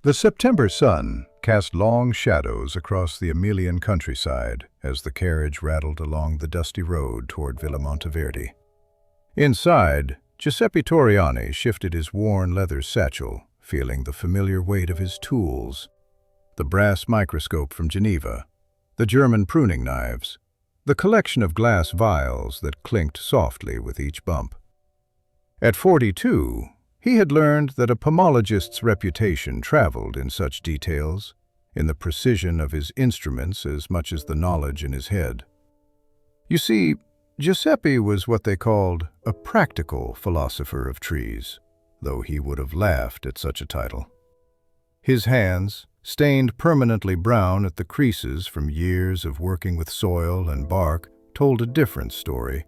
The September sun cast long shadows across the Emilian countryside as the carriage rattled along the dusty road toward Villa Monteverde. Inside, Giuseppe Torriani shifted his worn leather satchel, feeling the familiar weight of his tools, the brass microscope from Geneva, the German pruning knives, the collection of glass vials that clinked softly with each bump. At 42, he had learned that a pomologist's reputation traveled in such details, in the precision of his instruments as much as the knowledge in his head. You see, Giuseppe was what they called a practical philosopher of trees, though he would have laughed at such a title. His hands, stained permanently brown at the creases from years of working with soil and bark, told a different story,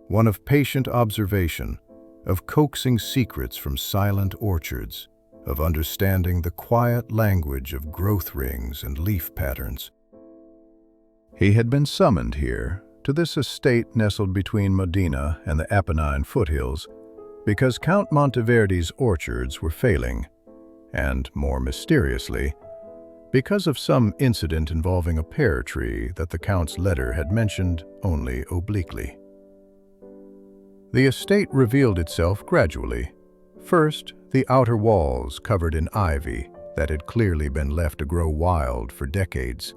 one of patient observation, of coaxing secrets from silent orchards, of understanding the quiet language of growth rings and leaf patterns. He had been summoned here, to this estate nestled between Modena and the Apennine foothills, because Count Monteverdi's orchards were failing, and, more mysteriously, because of some incident involving a pear tree that the Count's letter had mentioned only obliquely. The estate revealed itself gradually. First, the outer walls covered in ivy that had clearly been left to grow wild for decades.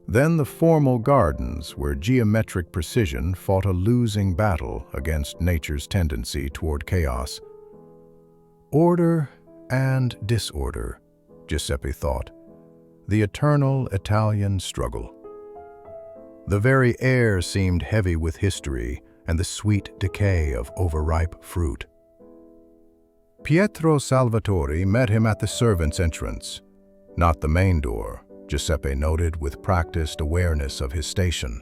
Then the formal gardens where geometric precision fought a losing battle against nature's tendency toward chaos. Order and disorder, Giuseppe thought. The eternal Italian struggle. The very air seemed heavy with history and the sweet decay of overripe fruit. Pietro Salvatore met him at the servants' entrance, not the main door, Giuseppe noted with practiced awareness of his station.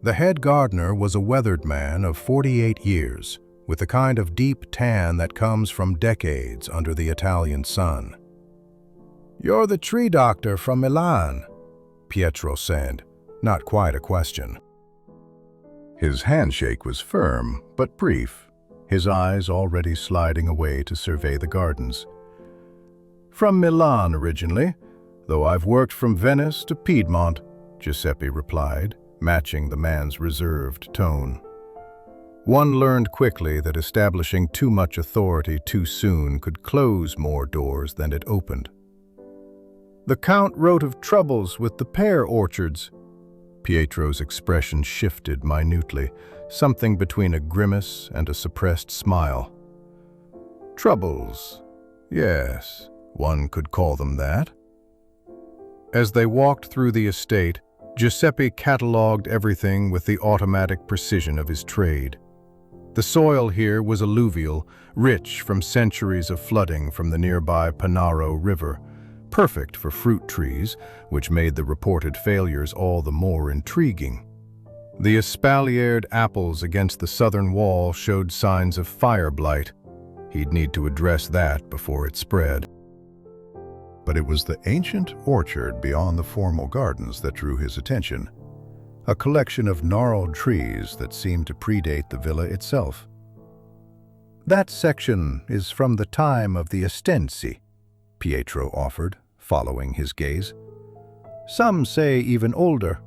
The head gardener was a weathered man of 48 years, with the kind of deep tan that comes from decades under the Italian sun. "You're the tree doctor from Milan," Pietro said, not quite a question. His handshake was firm, but brief, his eyes already sliding away to survey the gardens. "From Milan originally, though I've worked from Venice to Piedmont," Giuseppe replied, matching the man's reserved tone. One learned quickly that establishing too much authority too soon could close more doors than it opened. "The Count wrote of troubles with the pear orchards." Pietro's expression shifted minutely, something between a grimace and a suppressed smile. "Troubles? Yes, one could call them that." As they walked through the estate, Giuseppe catalogued everything with the automatic precision of his trade. The soil here was alluvial, rich from centuries of flooding from the nearby Panaro River, perfect for fruit trees, which made the reported failures all the more intriguing. The espaliered apples against the southern wall showed signs of fire blight. He'd need to address that before it spread. But it was the ancient orchard beyond the formal gardens that drew his attention, a collection of gnarled trees that seemed to predate the villa itself. "That section is from the time of the Estensi," Pietro offered, following his gaze. "Some say even older.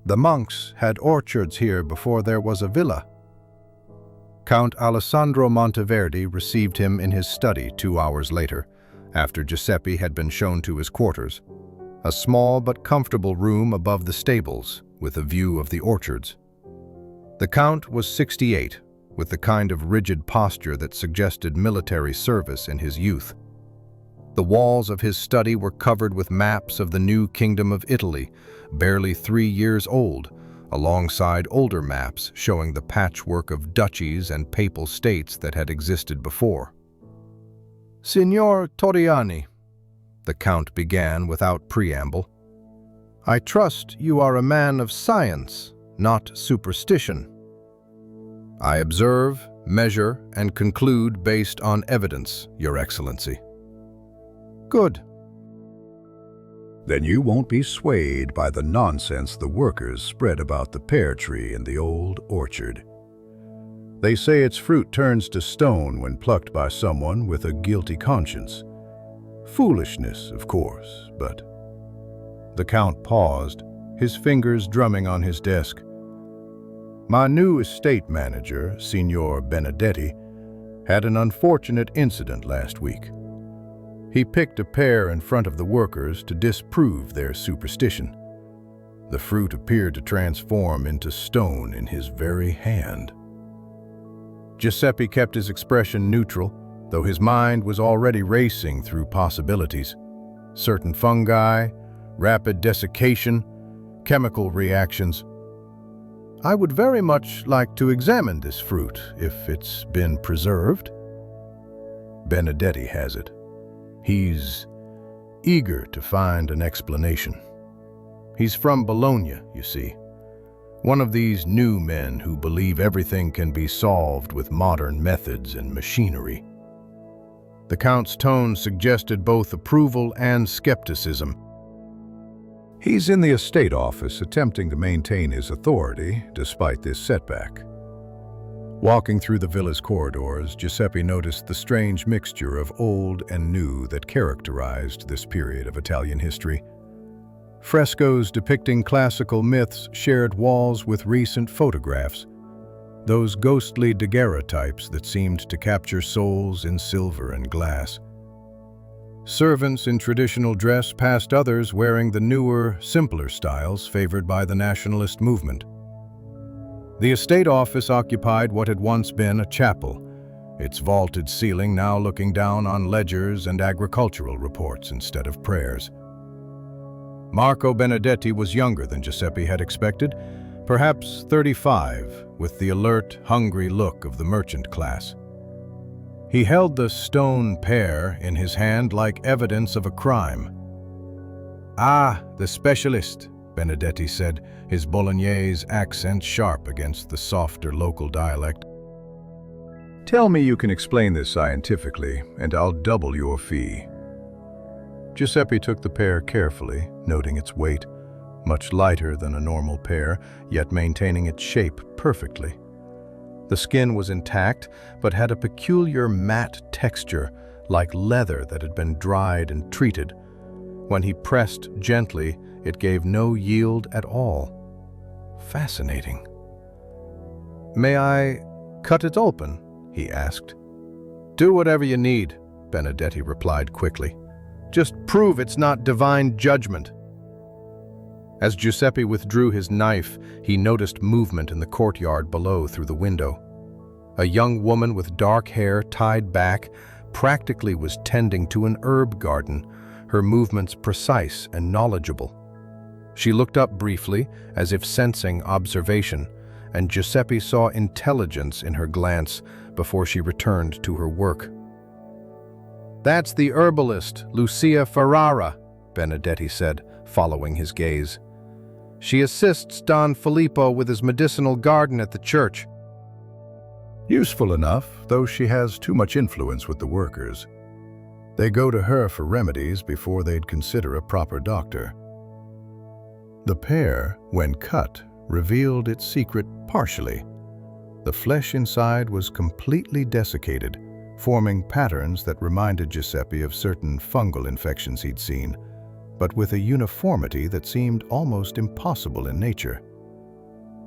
The monks had orchards here before there was a villa." Count Alessandro Monteverde received him in his study 2 hours later, after Giuseppe had been shown to his quarters, a small but comfortable room above the stables, with a view of the orchards. The Count was 68, with the kind of rigid posture that suggested military service in his youth. The walls of his study were covered with maps of the new Kingdom of Italy, barely 3 years old, alongside older maps showing the patchwork of duchies and papal states that had existed before. "Signor Torriani," the Count began without preamble, "I trust you are a man of science, not superstition. I observe, measure, and conclude based on evidence, Your Excellency." "Good." "Then you won't be swayed by the nonsense the workers spread about the pear tree in the old orchard. They say its fruit turns to stone when plucked by someone with a guilty conscience. Foolishness, of course, but... The Count paused, his fingers drumming on his desk. My new estate manager, Signor Benedetti, had an unfortunate incident last week. He picked a pear in front of the workers to disprove their superstition. The fruit appeared to transform into stone in his very hand. Giuseppe kept his expression neutral, though his mind was already racing through possibilities. Certain fungi, rapid desiccation, chemical reactions. I would very much like to examine this fruit if it's been preserved. Benedetti has it. He's eager to find an explanation. He's from Bologna, you see. One of these new men who believe everything can be solved with modern methods and machinery. The Count's tone suggested both approval and skepticism. He's in the estate office attempting to maintain his authority despite this setback. Walking through the villa's corridors, Giuseppe noticed the strange mixture of old and new that characterized this period of Italian history. Frescoes depicting classical myths shared walls with recent photographs, those ghostly daguerreotypes that seemed to capture souls in silver and glass. Servants in traditional dress passed others wearing the newer, simpler styles favored by the nationalist movement. The estate office occupied what had once been a chapel, its vaulted ceiling now looking down on ledgers and agricultural reports instead of prayers. Marco Benedetti was younger than Giuseppe had expected, perhaps 35, with the alert, hungry look of the merchant class. He held the stone pear in his hand like evidence of a crime. "Ah, the specialist," Benedetti said, his Bolognese accent sharp against the softer local dialect. "Tell me you can explain this scientifically, and I'll double your fee." Giuseppe took the pear carefully, noting its weight, much lighter than a normal pear, yet maintaining its shape perfectly. The skin was intact, but had a peculiar matte texture, like leather that had been dried and treated. When he pressed gently, it gave no yield at all. Fascinating. "May I cut it open?" he asked. "Do whatever you need," Benedetti replied quickly. "Just prove it's not divine judgment." As Giuseppe withdrew his knife, he noticed movement in the courtyard below through the window. A young woman with dark hair tied back practically was tending to an herb garden, her movements precise and knowledgeable. She looked up briefly, as if sensing observation, and Giuseppe saw intelligence in her glance before she returned to her work. "That's the herbalist, Lucia Ferrara," Benedetti said, following his gaze. "She assists Don Filippo with his medicinal garden at the church." Useful enough, though she has too much influence with the workers. They go to her for remedies before they'd consider a proper doctor. The pear, when cut, revealed its secret partially. The flesh inside was completely desiccated, forming patterns that reminded Giuseppe of certain fungal infections he'd seen, but with a uniformity that seemed almost impossible in nature.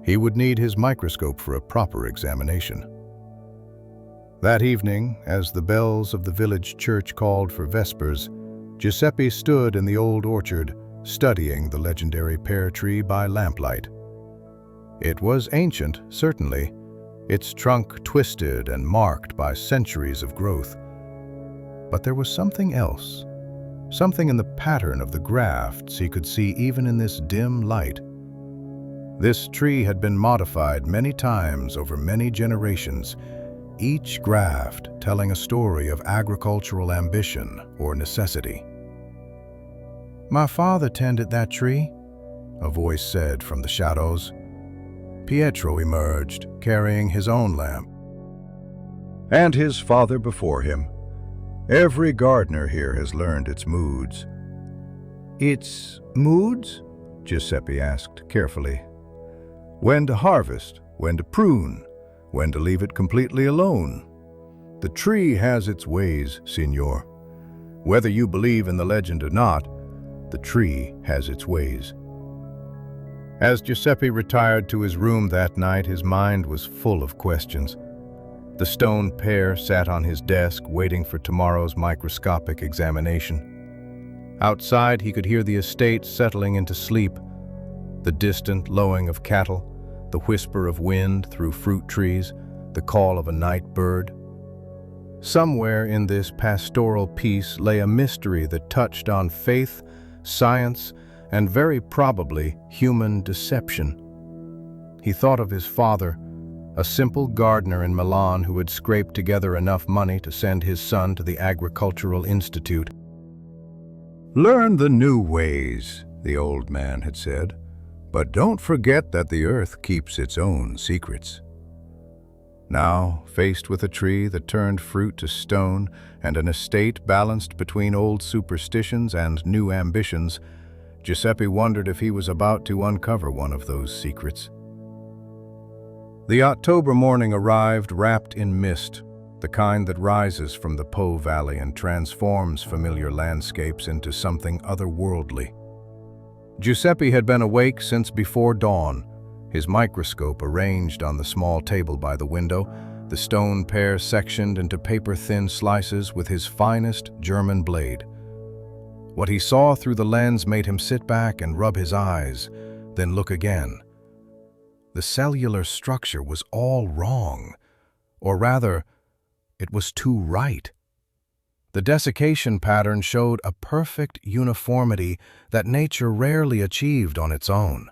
He would need his microscope for a proper examination. That evening, as the bells of the village church called for vespers, Giuseppe stood in the old orchard, studying the legendary pear tree by lamplight. It was ancient, certainly, its trunk twisted and marked by centuries of growth. But there was something else, something in the pattern of the grafts he could see even in this dim light. This tree had been modified many times over many generations, each graft telling a story of agricultural ambition or necessity. "My father tended that tree," a voice said from the shadows. Pietro emerged, carrying his own lamp. "And his father before him. Every gardener here has learned its moods." "Its moods?" Giuseppe asked carefully. "When to harvest, when to prune, when to leave it completely alone. The tree has its ways, signor. Whether you believe in the legend or not, the tree has its ways. As Giuseppe retired to his room that night, his mind was full of questions. The stone pear sat on his desk, waiting for tomorrow's microscopic examination. Outside, he could hear the estate settling into sleep, the distant lowing of cattle, the whisper of wind through fruit trees, the call of a night bird. Somewhere in this pastoral peace lay a mystery that touched on faith, science, and very probably human deception. He thought of his father, a simple gardener in Milan who had scraped together enough money to send his son to the Agricultural Institute. "Learn the new ways," the old man had said, "but don't forget that the earth keeps its own secrets." Now, faced with a tree that turned fruit to stone and an estate balanced between old superstitions and new ambitions, Giuseppe wondered if he was about to uncover one of those secrets. The October morning arrived wrapped in mist, the kind that rises from the Po Valley and transforms familiar landscapes into something otherworldly. Giuseppe had been awake since before dawn, his microscope arranged on the small table by the window, the stone pear sectioned into paper-thin slices with his finest German blade. What he saw through the lens made him sit back and rub his eyes, then look again. The cellular structure was all wrong, or rather, it was too right. The desiccation pattern showed a perfect uniformity that nature rarely achieved on its own.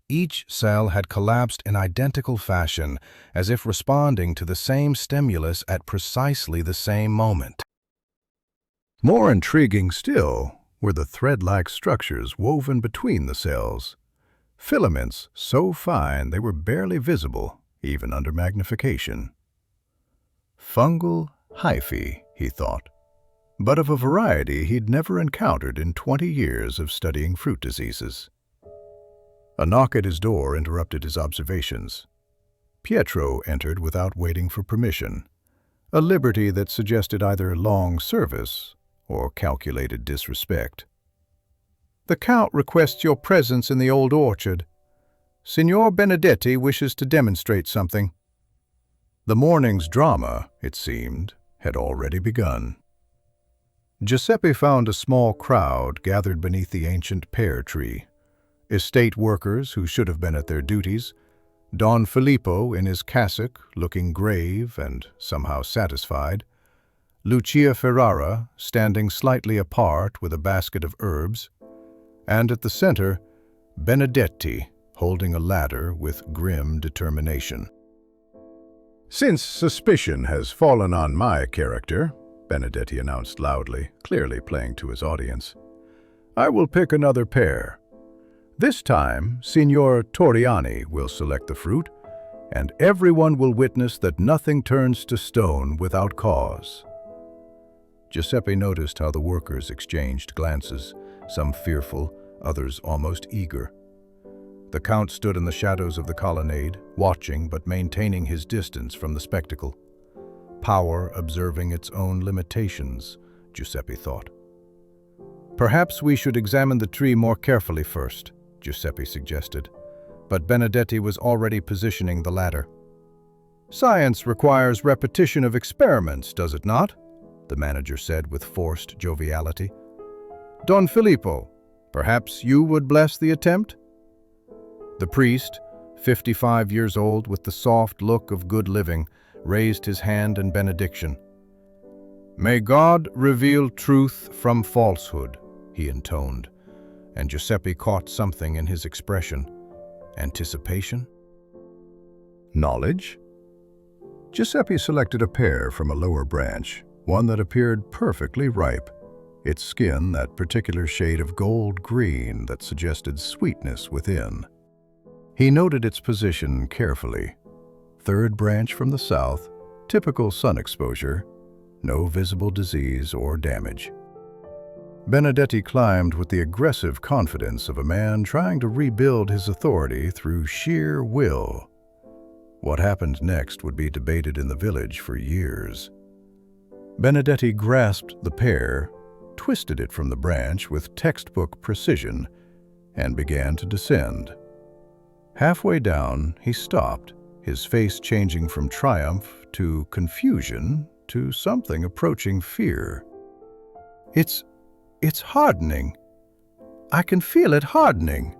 Each cell had collapsed in identical fashion, as if responding to the same stimulus at precisely the same moment. More intriguing still were the thread-like structures woven between the cells, filaments so fine they were barely visible, even under magnification. Fungal hyphae, he thought, but of a variety he'd never encountered in 20 years of studying fruit diseases. A knock at his door interrupted his observations. Pietro entered without waiting for permission, a liberty that suggested either long service or calculated disrespect. "The Count requests your presence in the old orchard. Signor Benedetti wishes to demonstrate something." The morning's drama, it seemed, had already begun. Giuseppe found a small crowd gathered beneath the ancient pear tree. Estate workers who should have been at their duties, Don Filippo in his cassock, looking grave and somehow satisfied, Lucia Ferrara standing slightly apart with a basket of herbs, and at the center, Benedetti holding a ladder with grim determination. "Since suspicion has fallen on my character," Benedetti announced loudly, clearly playing to his audience, "I will pick another pear. This time, Signor Torriani will select the fruit, and everyone will witness that nothing turns to stone without cause." Giuseppe noticed how the workers exchanged glances, some fearful, others almost eager. The Count stood in the shadows of the colonnade, watching but maintaining his distance from the spectacle. Power observing its own limitations, Giuseppe thought. "Perhaps we should examine the tree more carefully first," Giuseppe suggested, but Benedetti was already positioning the ladder. "Science requires repetition of experiments, does it not?" the manager said with forced joviality. "Don Filippo, perhaps you would bless the attempt?" The priest, 55 years old with the soft look of good living, raised his hand in benediction. "May God reveal truth from falsehood," he intoned, and Giuseppe caught something in his expression. Anticipation? Knowledge? Giuseppe selected a pear from a lower branch, one that appeared perfectly ripe, its skin that particular shade of gold green that suggested sweetness within. He noted its position carefully. Third branch from the south, typical sun exposure, no visible disease or damage. Benedetti climbed with the aggressive confidence of a man trying to rebuild his authority through sheer will. What happened next would be debated in the village for years. Benedetti grasped the pear, twisted it from the branch with textbook precision, and began to descend. Halfway down, he stopped, his face changing from triumph to confusion to something approaching fear. It's hardening. I can feel it hardening.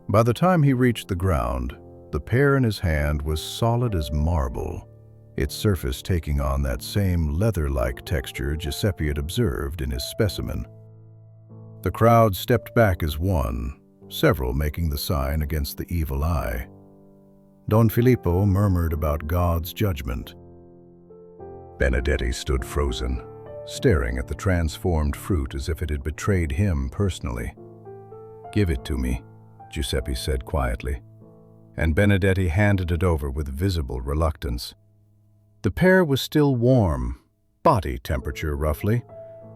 By the time he reached the ground, the pear in his hand was solid as marble, its surface taking on that same leather-like texture Giuseppe had observed in his specimen. The crowd stepped back as one, several making the sign against the evil eye. Don Filippo murmured about God's judgment. Benedetti stood frozen, staring at the transformed fruit as if it had betrayed him personally. "Give it to me," Giuseppe said quietly, and Benedetti handed it over with visible reluctance. The pear was still warm, body temperature roughly,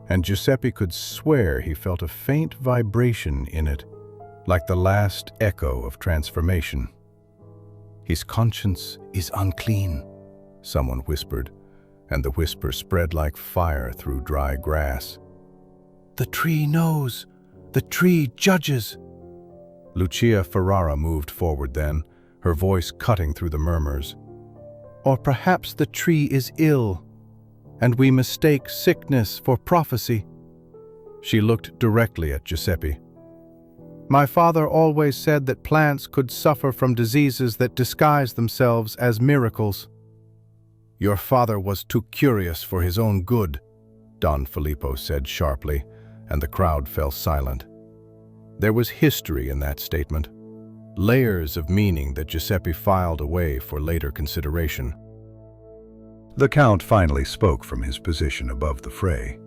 and Giuseppe could swear he felt a faint vibration in it, like the last echo of transformation. "His conscience is unclean," someone whispered, and the whisper spread like fire through dry grass. "The tree knows. The tree judges." Lucia Ferrara moved forward then, her voice cutting through the murmurs. "Or perhaps the tree is ill, and we mistake sickness for prophecy." She looked directly at Giuseppe. "My father always said that plants could suffer from diseases that disguise themselves as miracles." "Your father was too curious for his own good," Don Filippo said sharply, and the crowd fell silent. There was history in that statement, layers of meaning that Giuseppe filed away for later consideration. The Count finally spoke from his position above the fray.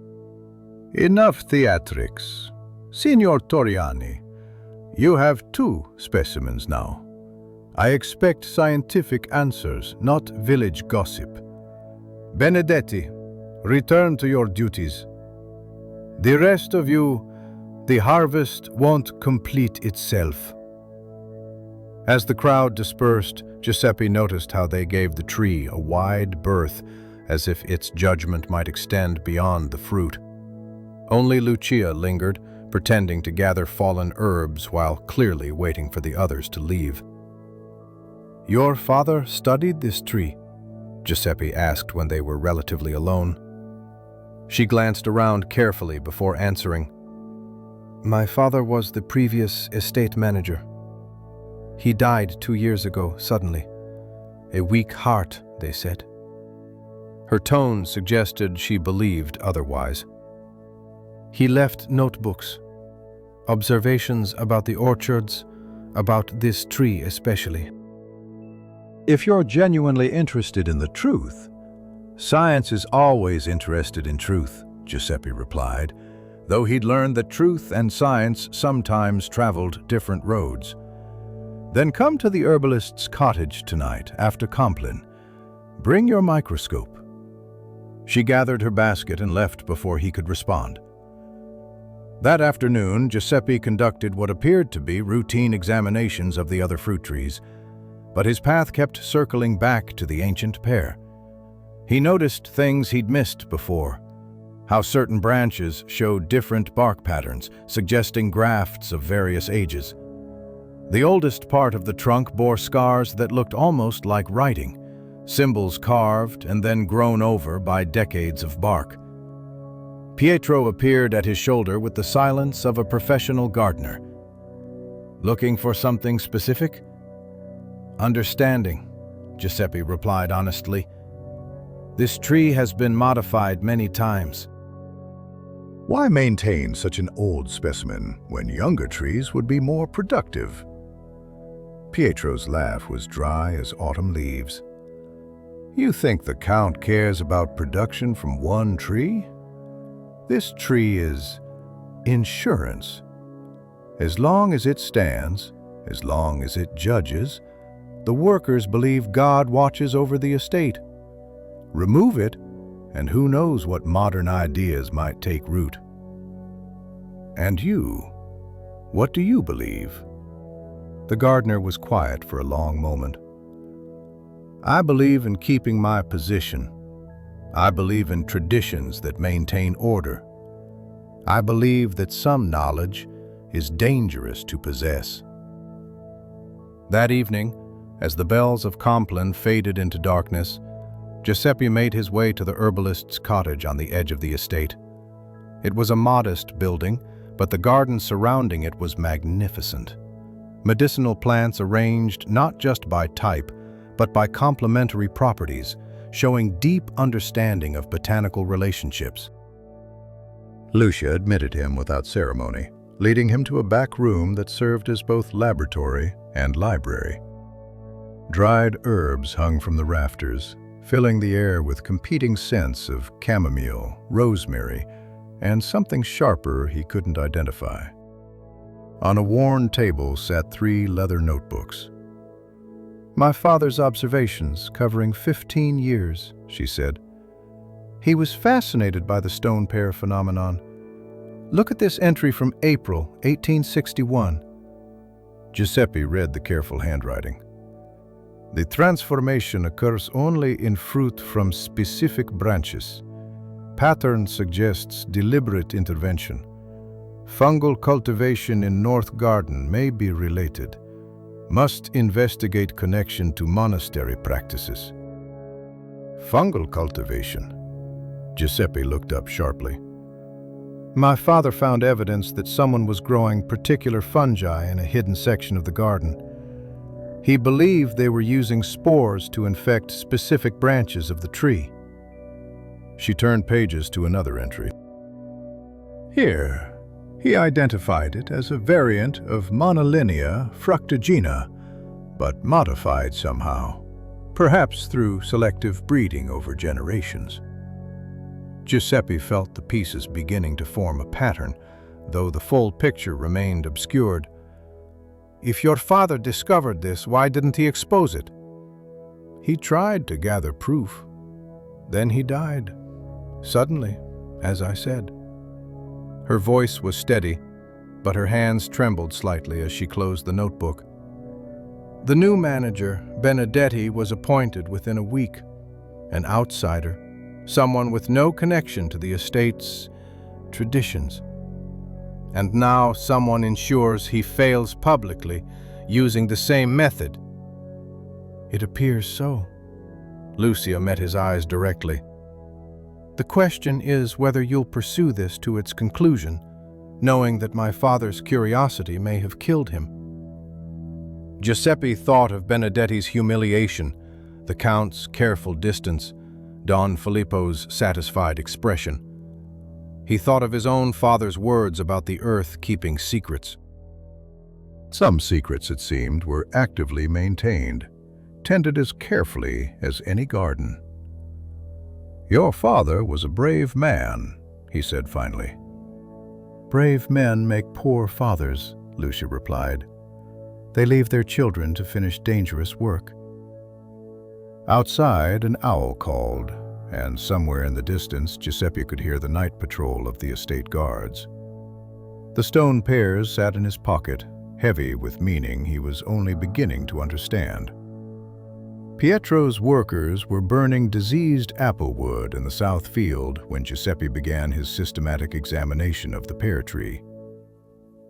"Enough theatrics. Signor Toriani, you have 2 specimens now. I expect scientific answers, not village gossip. Benedetti, return to your duties. The rest of you, the harvest won't complete itself." As the crowd dispersed, Giuseppe noticed how they gave the tree a wide berth, as if its judgment might extend beyond the fruit. Only Lucia lingered, pretending to gather fallen herbs while clearly waiting for the others to leave. "Your father studied this tree?" Giuseppe asked when they were relatively alone. She glanced around carefully before answering. "My father was the previous estate manager. He died 2 years ago, suddenly. A weak heart, they said." Her tone suggested she believed otherwise. "He left notebooks, observations about the orchards, about this tree especially." If you're genuinely interested in the truth, science is always interested in truth, Giuseppe replied, though he'd learned that truth and science sometimes traveled different roads. "Then come to the herbalist's cottage tonight after Compline. Bring your microscope." She gathered her basket and left before he could respond. That afternoon, Giuseppe conducted what appeared to be routine examinations of the other fruit trees, but his path kept circling back to the ancient pear. He noticed things he'd missed before, how certain branches showed different bark patterns, suggesting grafts of various ages. The oldest part of the trunk bore scars that looked almost like writing, symbols carved and then grown over by decades of bark. Pietro appeared at his shoulder with the silence of a professional gardener. "Looking for something specific?" "Understanding," Giuseppe replied honestly. "This tree has been modified many times." Why maintain such an old specimen when younger trees would be more productive? Pietro's laugh was dry as autumn leaves. "You think the Count cares about production from one tree? This tree is insurance. As long as it stands, as long as it judges, the workers believe God watches over the estate. Remove it, and who knows what modern ideas might take root." "And you? What do you believe?" The gardener was quiet for a long moment. "I believe in keeping my position. I believe in traditions that maintain order. I believe that some knowledge is dangerous to possess. That evening, as the bells of Compline faded into darkness, Giuseppe made his way to the herbalist's cottage on the edge of the estate. It was a modest building, but the garden surrounding it was magnificent. Medicinal plants arranged not just by type, but by complementary properties, showing deep understanding of botanical relationships. Lucia admitted him without ceremony, leading him to a back room that served as both laboratory and library. Dried herbs hung from the rafters, filling the air with competing scents of chamomile, rosemary, and something sharper he couldn't identify. On a worn table sat 3 leather notebooks. "My father's observations, covering 15 years," she said. "He was fascinated by the stone pear phenomenon. Look at this entry from April 1861. Giuseppe read the careful handwriting. "The transformation occurs only in fruit from specific branches. Pattern suggests deliberate intervention. Fungal cultivation in North Garden may be related. Must investigate connection to monastery practices." "Fungal cultivation?" Giuseppe looked up sharply. "My father found evidence that someone was growing particular fungi in a hidden section of the garden. He believed they were using spores to infect specific branches of the tree." She turned pages to another entry. "Here, he identified it as a variant of Monolinia fructigena, but modified somehow, perhaps through selective breeding over generations." Giuseppe felt the pieces beginning to form a pattern, though the full picture remained obscured. "If your father discovered this, why didn't he expose it?" "He tried to gather proof. Then he died. Suddenly, as I said." Her voice was steady, but her hands trembled slightly as she closed the notebook. "The new manager, Benedetti, was appointed within a week. An outsider, someone with no connection to the estate's traditions. And now someone ensures he fails publicly, using the same method." "It appears so." Lucia met his eyes directly. "The question is whether you'll pursue this to its conclusion, knowing that my father's curiosity may have killed him." Giuseppe thought of Benedetti's humiliation, the Count's careful distance, Don Filippo's satisfied expression. He thought of his own father's words about the earth keeping secrets. Some secrets, it seemed, were actively maintained, tended as carefully as any garden. "Your father was a brave man," he said finally. "Brave men make poor fathers," Lucia replied. "They leave their children to finish dangerous work." Outside, an owl called, and somewhere in the distance, Giuseppe could hear the night patrol of the estate guards. The stone pears sat in his pocket, heavy with meaning he was only beginning to understand. Pietro's workers were burning diseased applewood in the south field when Giuseppe began his systematic examination of the pear tree.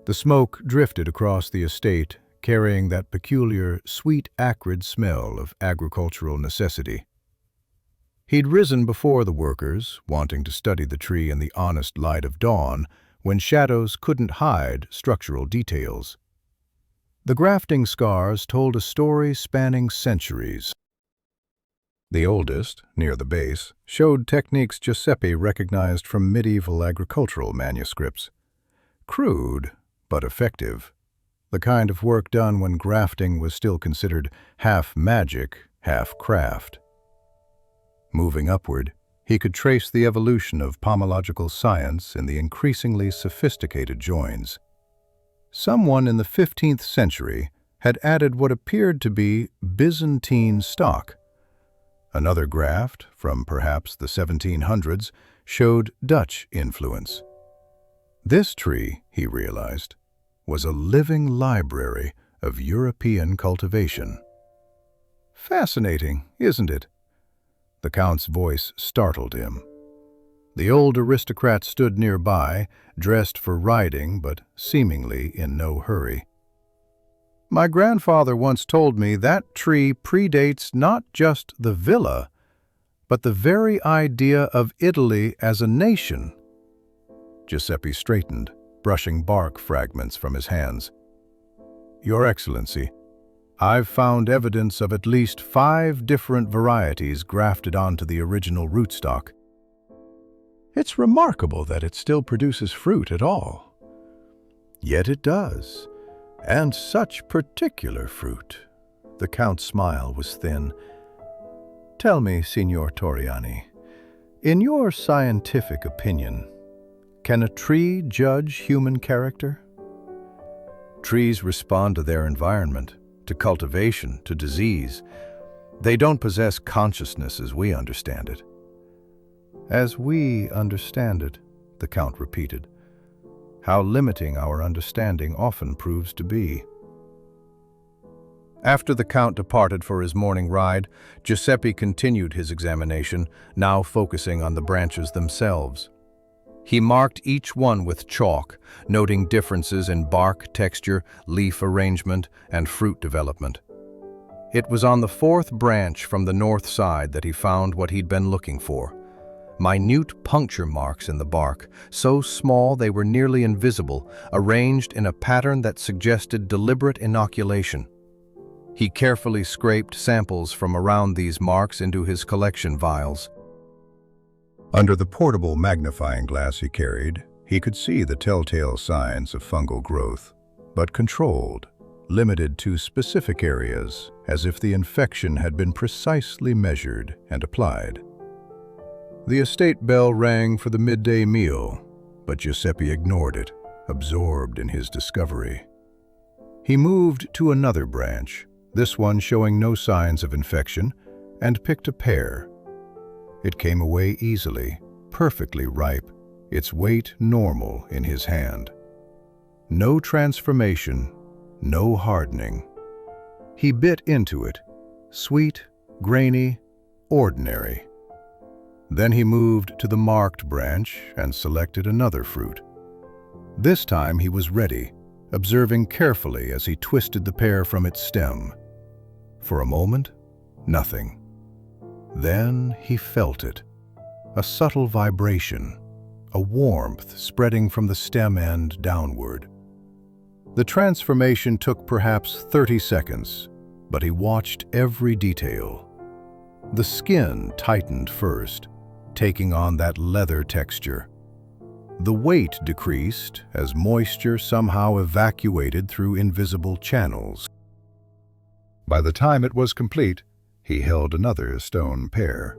The smoke drifted across the estate, carrying that peculiar, sweet, acrid smell of agricultural necessity. He'd risen before the workers, wanting to study the tree in the honest light of dawn, when shadows couldn't hide structural details. The grafting scars told a story spanning centuries. The oldest, near the base, showed techniques Giuseppe recognized from medieval agricultural manuscripts. Crude, but effective. The kind of work done when grafting was still considered half magic, half craft. Moving upward, he could trace the evolution of pomological science in the increasingly sophisticated joins. Someone in the 15th century had added what appeared to be Byzantine stock. Another graft, from perhaps the 1700s, showed Dutch influence. This tree, he realized, was a living library of European cultivation. Fascinating, isn't it? The Count's voice startled him. The old aristocrat stood nearby, dressed for riding, but seemingly in no hurry. My grandfather once told me that tree predates not just the villa, but the very idea of Italy as a nation. Giuseppe straightened, brushing bark fragments from his hands. Your Excellency, I've found evidence of at least 5 different varieties grafted onto the original rootstock. It's remarkable that it still produces fruit at all. Yet it does, and such particular fruit. The Count's smile was thin. Tell me, Signor Torriani, in your scientific opinion, can a tree judge human character? Trees respond to their environment, to cultivation, to disease. They don't possess consciousness as we understand it. As we understand it, the Count repeated. How limiting our understanding often proves to be. After the Count departed for his morning ride, Giuseppe continued his examination, now focusing on the branches themselves. He marked each one with chalk, noting differences in bark texture, leaf arrangement, and fruit development. It was on the 4th branch from the north side that he found what he'd been looking for. Minute puncture marks in the bark, so small they were nearly invisible, arranged in a pattern that suggested deliberate inoculation. He carefully scraped samples from around these marks into his collection vials. Under the portable magnifying glass he carried, he could see the telltale signs of fungal growth, but controlled, limited to specific areas, as if the infection had been precisely measured and applied. The estate bell rang for the midday meal, but Giuseppe ignored it, absorbed in his discovery. He moved to another branch, this one showing no signs of infection, and picked a pear. It came away easily, perfectly ripe, its weight normal in his hand. No transformation, no hardening. He bit into it, sweet, grainy, ordinary. Then he moved to the marked branch and selected another fruit. This time he was ready, observing carefully as he twisted the pear from its stem. For a moment, nothing. Then he felt it, a subtle vibration, a warmth spreading from the stem end downward. The transformation took perhaps 30 seconds, but he watched every detail. The skin tightened first, taking on that leather texture. The weight decreased as moisture somehow evacuated through invisible channels. By the time it was complete, he held another stone pear.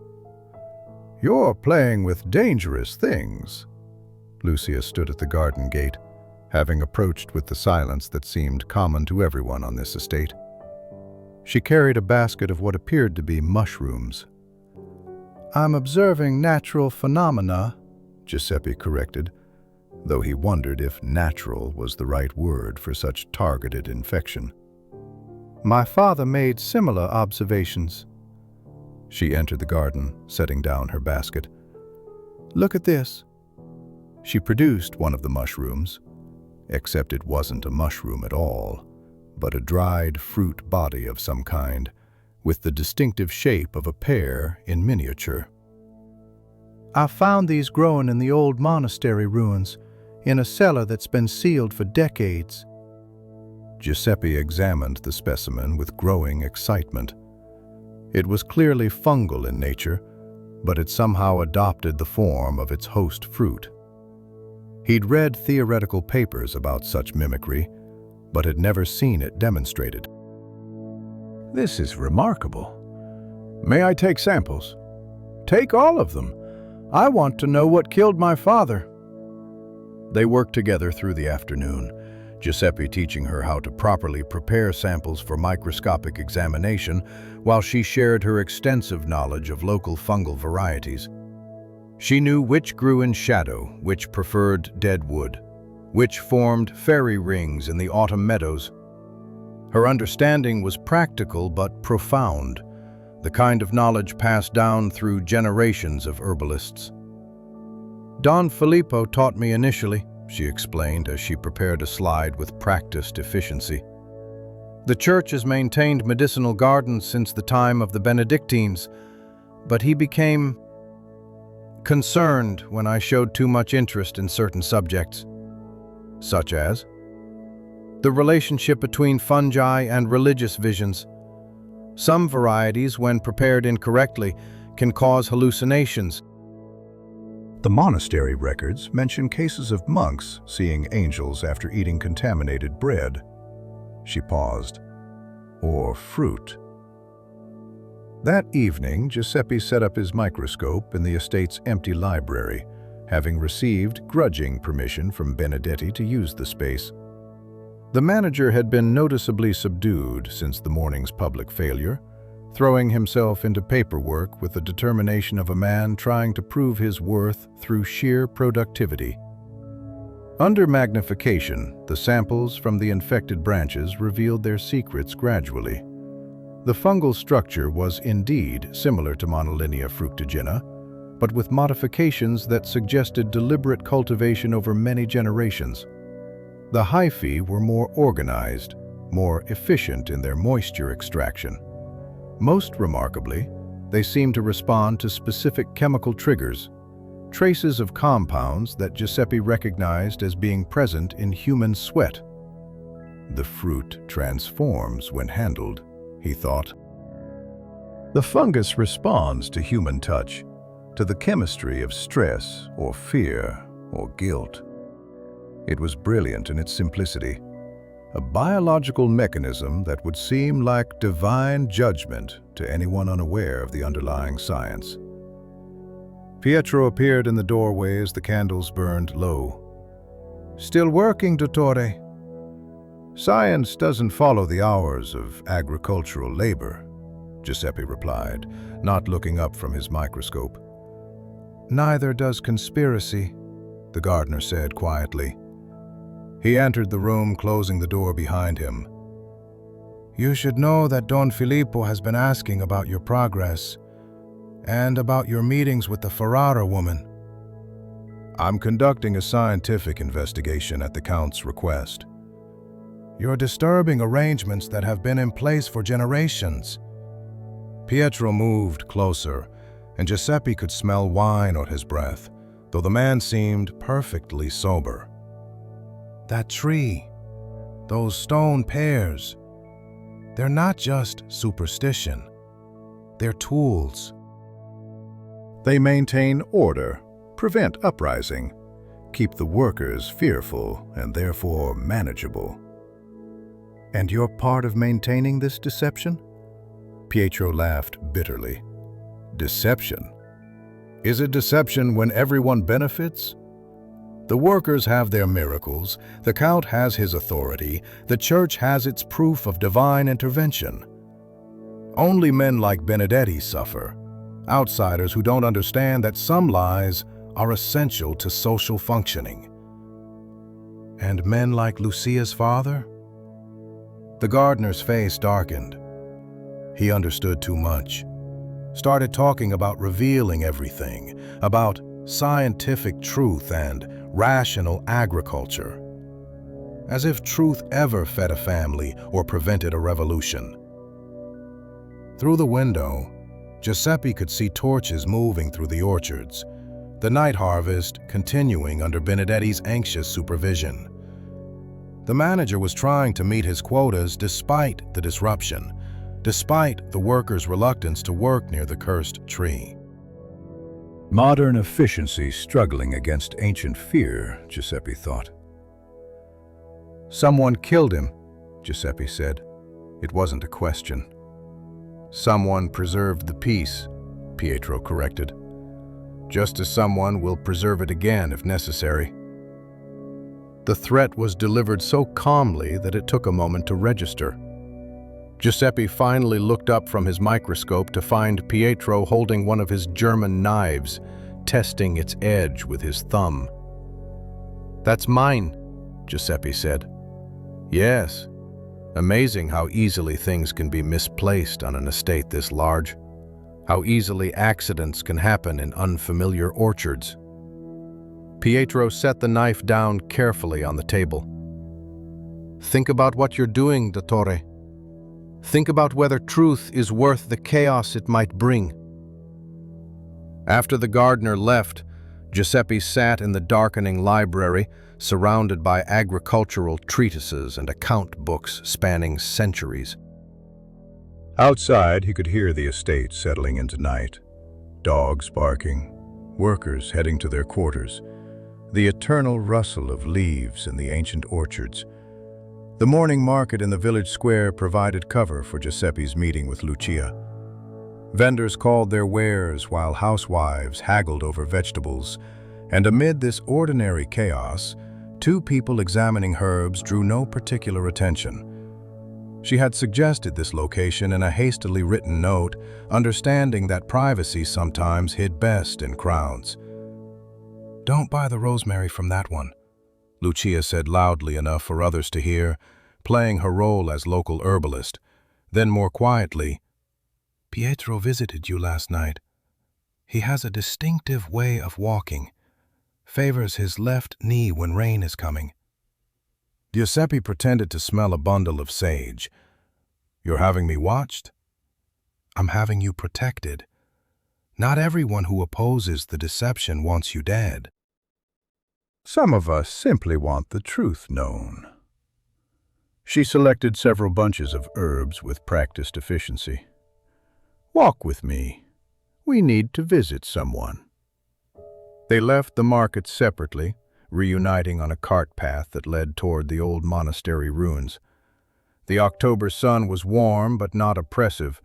You're playing with dangerous things. Lucia stood at the garden gate, having approached with the silence that seemed common to everyone on this estate. She carried a basket of what appeared to be mushrooms. I'm observing natural phenomena, Giuseppe corrected, though he wondered if natural was the right word for such targeted infection. My father made similar observations. She entered the garden, setting down her basket. Look at this. She produced one of the mushrooms, except it wasn't a mushroom at all, but a dried fruit body of some kind, with the distinctive shape of a pear in miniature. I found these growing in the old monastery ruins, in a cellar that's been sealed for decades. Giuseppe examined the specimen with growing excitement. It was clearly fungal in nature, but it somehow adopted the form of its host fruit. He'd read theoretical papers about such mimicry, but had never seen it demonstrated. This is remarkable. May I take samples? Take all of them. I want to know what killed my father. They worked together through the afternoon, Giuseppe teaching her how to properly prepare samples for microscopic examination, while she shared her extensive knowledge of local fungal varieties. She knew which grew in shadow, which preferred dead wood, which formed fairy rings in the autumn meadows. Her understanding was practical but profound. the kind of knowledge passed down through generations of herbalists. Don Filippo taught me initially, she explained as she prepared a slide with practiced efficiency. The church has maintained medicinal gardens since the time of the Benedictines, but he became concerned when I showed too much interest in certain subjects, such as the relationship between fungi and religious visions. Some varieties, when prepared incorrectly, can cause hallucinations. The monastery records mention cases of monks seeing angels after eating contaminated bread. She paused. Or fruit. That evening, Giuseppe set up his microscope in the estate's empty library, having received grudging permission from Benedetti to use the space. The manager had been noticeably subdued since the morning's public failure, throwing himself into paperwork with the determination of a man trying to prove his worth through sheer productivity. Under magnification, the samples from the infected branches revealed their secrets gradually. The fungal structure was indeed similar to Monolinea fructigena, but with modifications that suggested deliberate cultivation over many generations. The hyphae were more organized, more efficient in their moisture extraction. Most remarkably, they seemed to respond to specific chemical triggers, traces of compounds that Giuseppe recognized as being present in human sweat. The fruit transforms when handled, he thought. The fungus responds to human touch, to the chemistry of stress or fear or guilt. It was brilliant in its simplicity, a biological mechanism that would seem like divine judgment to anyone unaware of the underlying science. Pietro appeared in the doorway as the candles burned low. "Still working, Dottore?" "Science doesn't follow the hours of agricultural labor," Giuseppe replied, not looking up from his microscope. "Neither does conspiracy," the gardener said quietly. He entered the room, closing the door behind him. "You should know that Don Filippo has been asking about your progress and about your meetings with the Ferrara woman." "I'm conducting a scientific investigation at the Count's request." "You're disturbing arrangements that have been in place for generations." Pietro moved closer, and Giuseppe could smell wine on his breath, though the man seemed perfectly sober. "That tree, those stone pears, they're not just superstition. They're tools. They maintain order, prevent uprising, keep the workers fearful and therefore manageable." "And you're part of maintaining this deception?" Pietro laughed bitterly. "Deception? Is it deception when everyone benefits? The workers have their miracles, the Count has his authority, the Church has its proof of divine intervention. Only men like Benedetti suffer, outsiders who don't understand that some lies are essential to social functioning." "And men like Lucia's father?" The gardener's face darkened. He understood too much. Started talking about revealing everything, about scientific truth and rational agriculture. As if truth ever fed a family or prevented a revolution. Through the window, Giuseppe could see torches moving through the orchards, the night harvest continuing under Benedetti's anxious supervision. The manager was trying to meet his quotas despite the disruption, despite the workers' reluctance to work near the cursed tree. Modern efficiency struggling against ancient fear, Giuseppe thought. "Someone killed him," Giuseppe said. It wasn't a question. "Someone preserved the peace," Pietro corrected. "Just as someone will preserve it again if necessary." The threat was delivered so calmly that it took a moment to register. Giuseppe finally looked up from his microscope to find Pietro holding one of his German knives, testing its edge with his thumb. "That's mine," Giuseppe said. "Yes. Amazing how easily things can be misplaced on an estate this large." how easily accidents can happen in unfamiliar orchards. Pietro set the knife down carefully on the table. Think about what you're doing, Dottore. Think about whether truth is worth the chaos it might bring. After the gardener left, Giuseppe sat in the darkening library, surrounded by agricultural treatises and account books spanning centuries. Outside, he could hear the estate settling into night. Dogs barking, workers heading to their quarters, the eternal rustle of leaves in the ancient orchards. The morning market in the village square provided cover for Giuseppe's meeting with Lucia. Vendors called their wares while housewives haggled over vegetables, and amid this ordinary chaos, two people examining herbs drew no particular attention. She had suggested this location in a hastily written note, understanding that privacy sometimes hid best in crowds. "Don't buy the rosemary from that one," Lucia said loudly enough for others to hear, playing her role as local herbalist. Then more quietly, "Pietro visited you last night. He has a distinctive way of walking. Favors his left knee when rain is coming." Giuseppe pretended to smell a bundle of sage. "You're having me watched? I'm having you protected. Not everyone who opposes the deception wants you dead." Some of us simply want the truth known. She selected several bunches of herbs with practiced efficiency. "Walk with me. We need to visit someone." They left the market separately, reuniting on a cart path that led toward the old monastery ruins. The October sun was warm but not oppressive,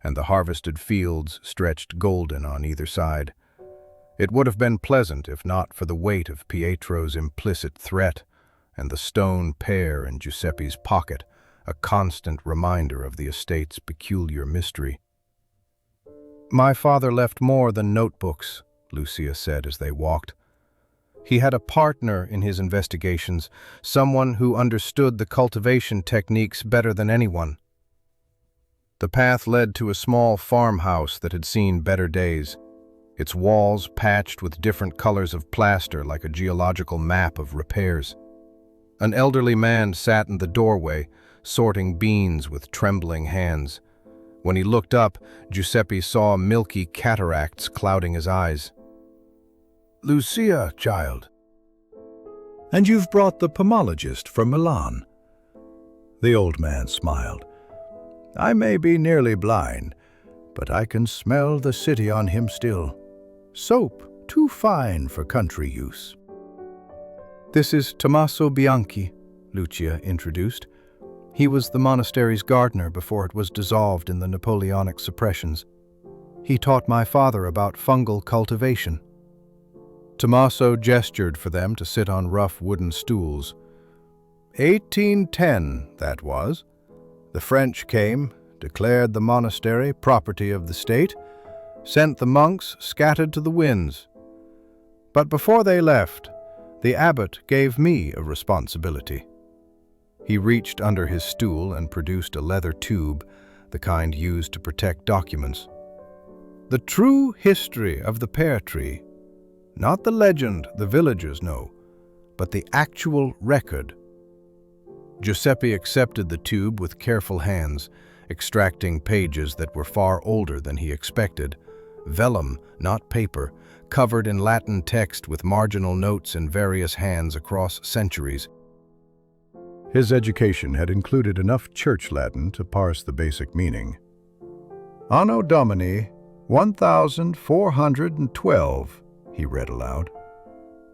and the harvested fields stretched golden on either side. It would have been pleasant if not for the weight of Pietro's implicit threat and the stone pear in Giuseppe's pocket, a constant reminder of the estate's peculiar mystery. "My father left more than notebooks," Lucia said as they walked. "He had a partner in his investigations, someone who understood the cultivation techniques better than anyone." The path led to a small farmhouse that had seen better days, its walls patched with different colors of plaster like a geological map of repairs. An elderly man sat in the doorway, sorting beans with trembling hands. When he looked up, Giuseppe saw milky cataracts clouding his eyes. "Lucia, child." "And you've brought the pomologist from Milan." The old man smiled. "I may be nearly blind, but I can smell the city on him still. Soap too fine for country use." "This is Tommaso Bianchi," Lucia introduced. "He was the monastery's gardener before it was dissolved in the Napoleonic suppressions. He taught my father about fungal cultivation." Tommaso gestured for them to sit on rough wooden stools. 1810, that was. The French came, declared the monastery property of the state, sent the monks scattered to the winds. But before they left, the abbot gave me a responsibility. He reached under his stool and produced a leather tube, the kind used to protect documents. "The true history of the pear tree. Not the legend the villagers know, but the actual record." Giuseppe accepted the tube with careful hands, extracting pages that were far older than he expected. Vellum, not paper, covered in Latin text with marginal notes in various hands across centuries. His education had included enough church Latin to parse the basic meaning. "Anno Domini 1412, he read aloud.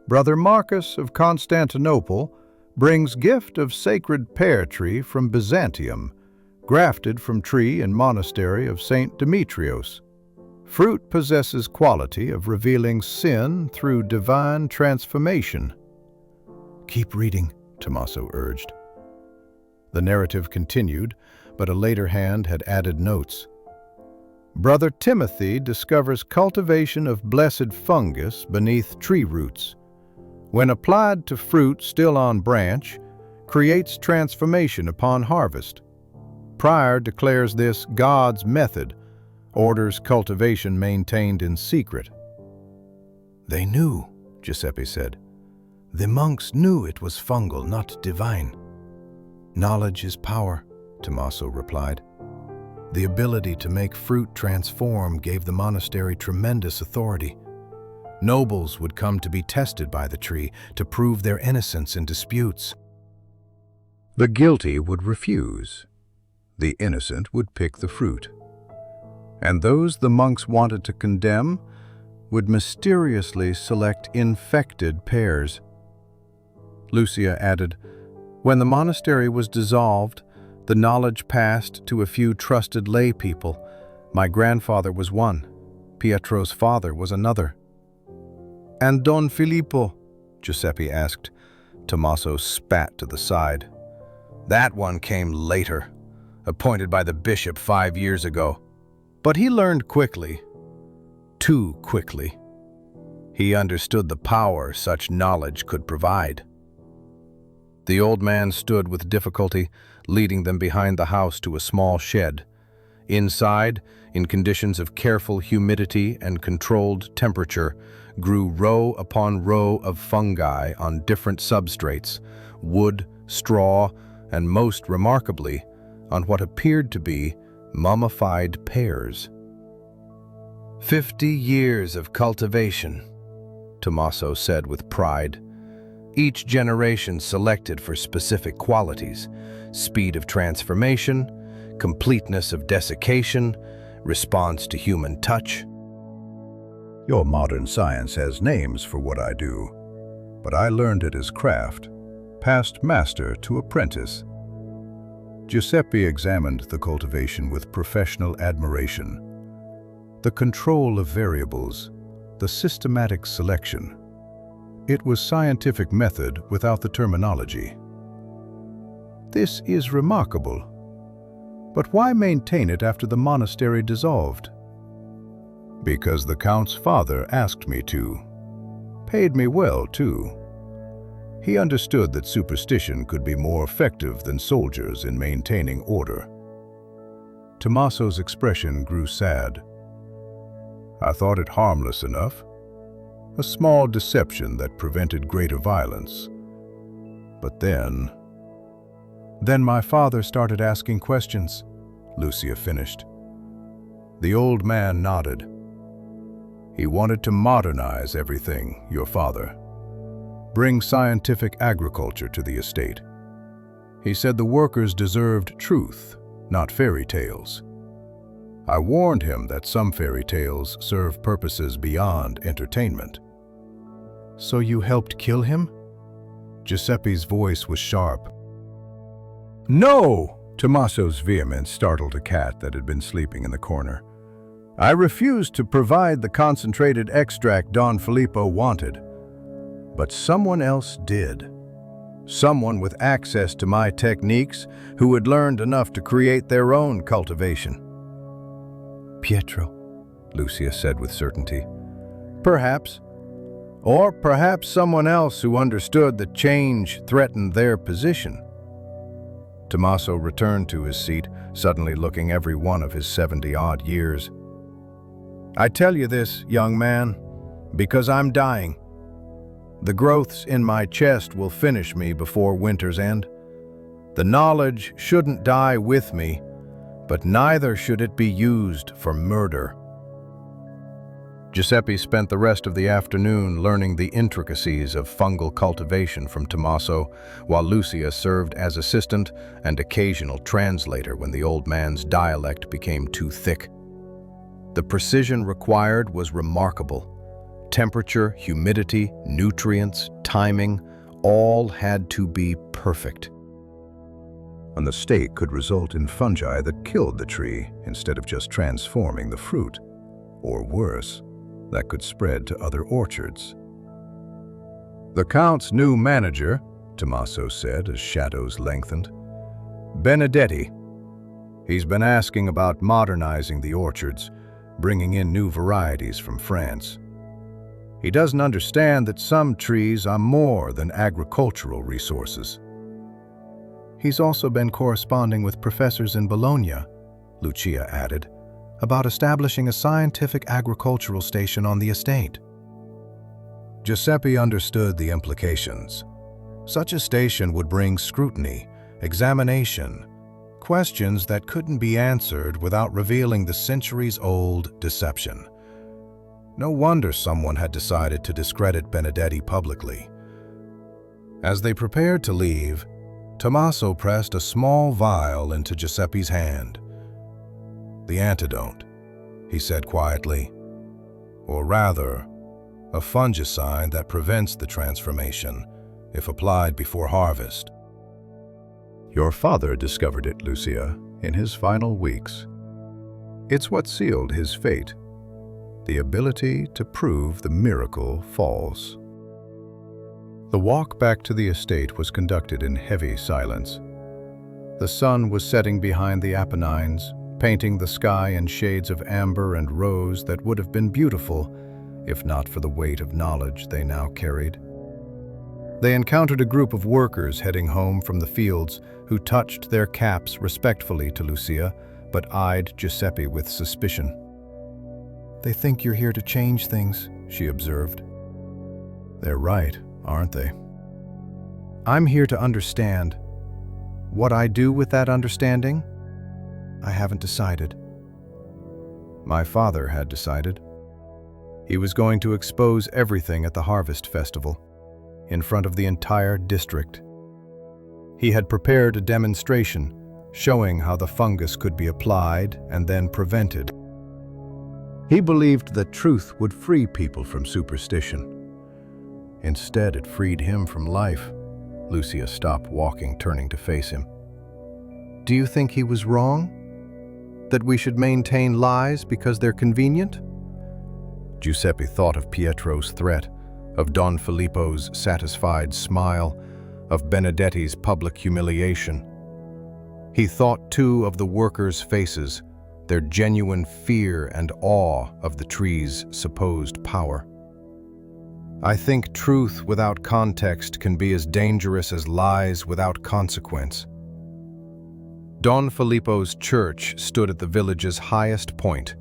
"Brother Marcus of Constantinople brings gift of sacred pear tree from Byzantium, grafted from tree and monastery of St. Demetrios. Fruit possesses quality of revealing sin through divine transformation." "Keep reading," Tommaso urged. The narrative continued, but a later hand had added notes. "Brother Timothy discovers cultivation of blessed fungus beneath tree roots. When applied to fruit still on branch, creates transformation upon harvest. Prior declares this God's method, orders cultivation maintained in secret. They knew, Giuseppe said. The monks knew it was fungal, not divine. Knowledge is power, Tommaso replied. The ability to make fruit transform gave the monastery tremendous authority. Nobles would come to be tested by the tree to prove their innocence in disputes. The guilty would refuse. The innocent would pick the fruit. And those the monks wanted to condemn would mysteriously select infected pears. Lucia added, when the monastery was dissolved, the knowledge passed to a few trusted lay people. My grandfather was one. Pietro's father was another. And Don Filippo? Giuseppe asked. Tommaso spat to the side. That one came later, appointed by the bishop 5 years ago. But he learned quickly. Too quickly. He understood the power such knowledge could provide. The old man stood with difficulty, leading them behind the house to a small shed. Inside, in conditions of careful humidity and controlled temperature, grew row upon row of fungi on different substrates, wood, straw, and most remarkably, on what appeared to be mummified pears. 50 years of cultivation, Tommaso said with pride. Each generation selected for specific qualities: speed of transformation, completeness of desiccation, response to human touch. Your modern science has names for what I do, but I learned it as craft, past master to apprentice. Giuseppe examined the cultivation with professional admiration. The control of variables, the systematic selection. It was scientific method without the terminology. This is remarkable. But why maintain it after the monastery dissolved? Because the Count's father asked me to. Paid me well, too. He understood that superstition could be more effective than soldiers in maintaining order. Tommaso's expression grew sad. I thought it harmless enough. A small deception that prevented greater violence. But then my father started asking questions, Lucia finished. The old man nodded. He wanted to modernize everything, your father. Bring scientific agriculture to the estate. He said the workers deserved truth, not fairy tales. I warned him that some fairy tales serve purposes beyond entertainment. So you helped kill him? Giuseppe's voice was sharp. No! Tommaso's vehemence startled a cat that had been sleeping in the corner. I refused to provide the concentrated extract Don Filippo wanted. But someone else did. Someone with access to my techniques who had learned enough to create their own cultivation. Pietro, Lucia said with certainty. Perhaps. Or perhaps someone else who understood that change threatened their position. Tommaso returned to his seat, suddenly looking every one of his 70-odd years. I tell you this, young man, because I'm dying. The growths in my chest will finish me before winter's end. The knowledge shouldn't die with me, but neither should it be used for murder. Giuseppe spent the rest of the afternoon learning the intricacies of fungal cultivation from Tommaso, while Lucia served as assistant and occasional translator when the old man's dialect became too thick. The precision required was remarkable. Temperature, humidity, nutrients, timing, all had to be perfect. A mistake could result in fungi that killed the tree instead of just transforming the fruit. Or worse, that could spread to other orchards. The Count's new manager, Tommaso said as shadows lengthened, Benedetti. He's been asking about modernizing the orchards, bringing in new varieties from France. He doesn't understand that some trees are more than agricultural resources. He's also been corresponding with professors in Bologna, Lucia added. about establishing a scientific agricultural station on the estate. Giuseppe understood the implications. Such a station would bring scrutiny, examination, questions that couldn't be answered without revealing the centuries-old deception. No wonder someone had decided to discredit Benedetti publicly. As they prepared to leave, Tommaso pressed a small vial into Giuseppe's hand. "The antidote," he said quietly, "or rather, a fungicide that prevents the transformation if applied before harvest." "Your father discovered it, Lucia, in his final weeks. It's what sealed his fate, the ability to prove the miracle false." The walk back to the estate was conducted in heavy silence. The sun was setting behind the Apennines, painting the sky in shades of amber and rose that would have been beautiful if not for the weight of knowledge they now carried. They encountered a group of workers heading home from the fields who touched their caps respectfully to Lucia, but eyed Giuseppe with suspicion. "They think you're here to change things," she observed. "They're right, aren't they?" "I'm here to understand. What I do with that understanding? I haven't decided." My father had decided. He was going to expose everything at the Harvest Festival, in front of the entire district. He had prepared a demonstration showing how the fungus could be applied and then prevented. He believed that truth would free people from superstition. Instead, it freed him from life. Lucia stopped walking, turning to face him. "Do you think he was wrong? That we should maintain lies because they're convenient?" Giuseppe thought of Pietro's threat, of Don Filippo's satisfied smile, of Benedetti's public humiliation. He thought, too, of the workers' faces, their genuine fear and awe of the tree's supposed power. "I think truth without context can be as dangerous as lies without consequence." Don Filippo's church stood at the village's highest point,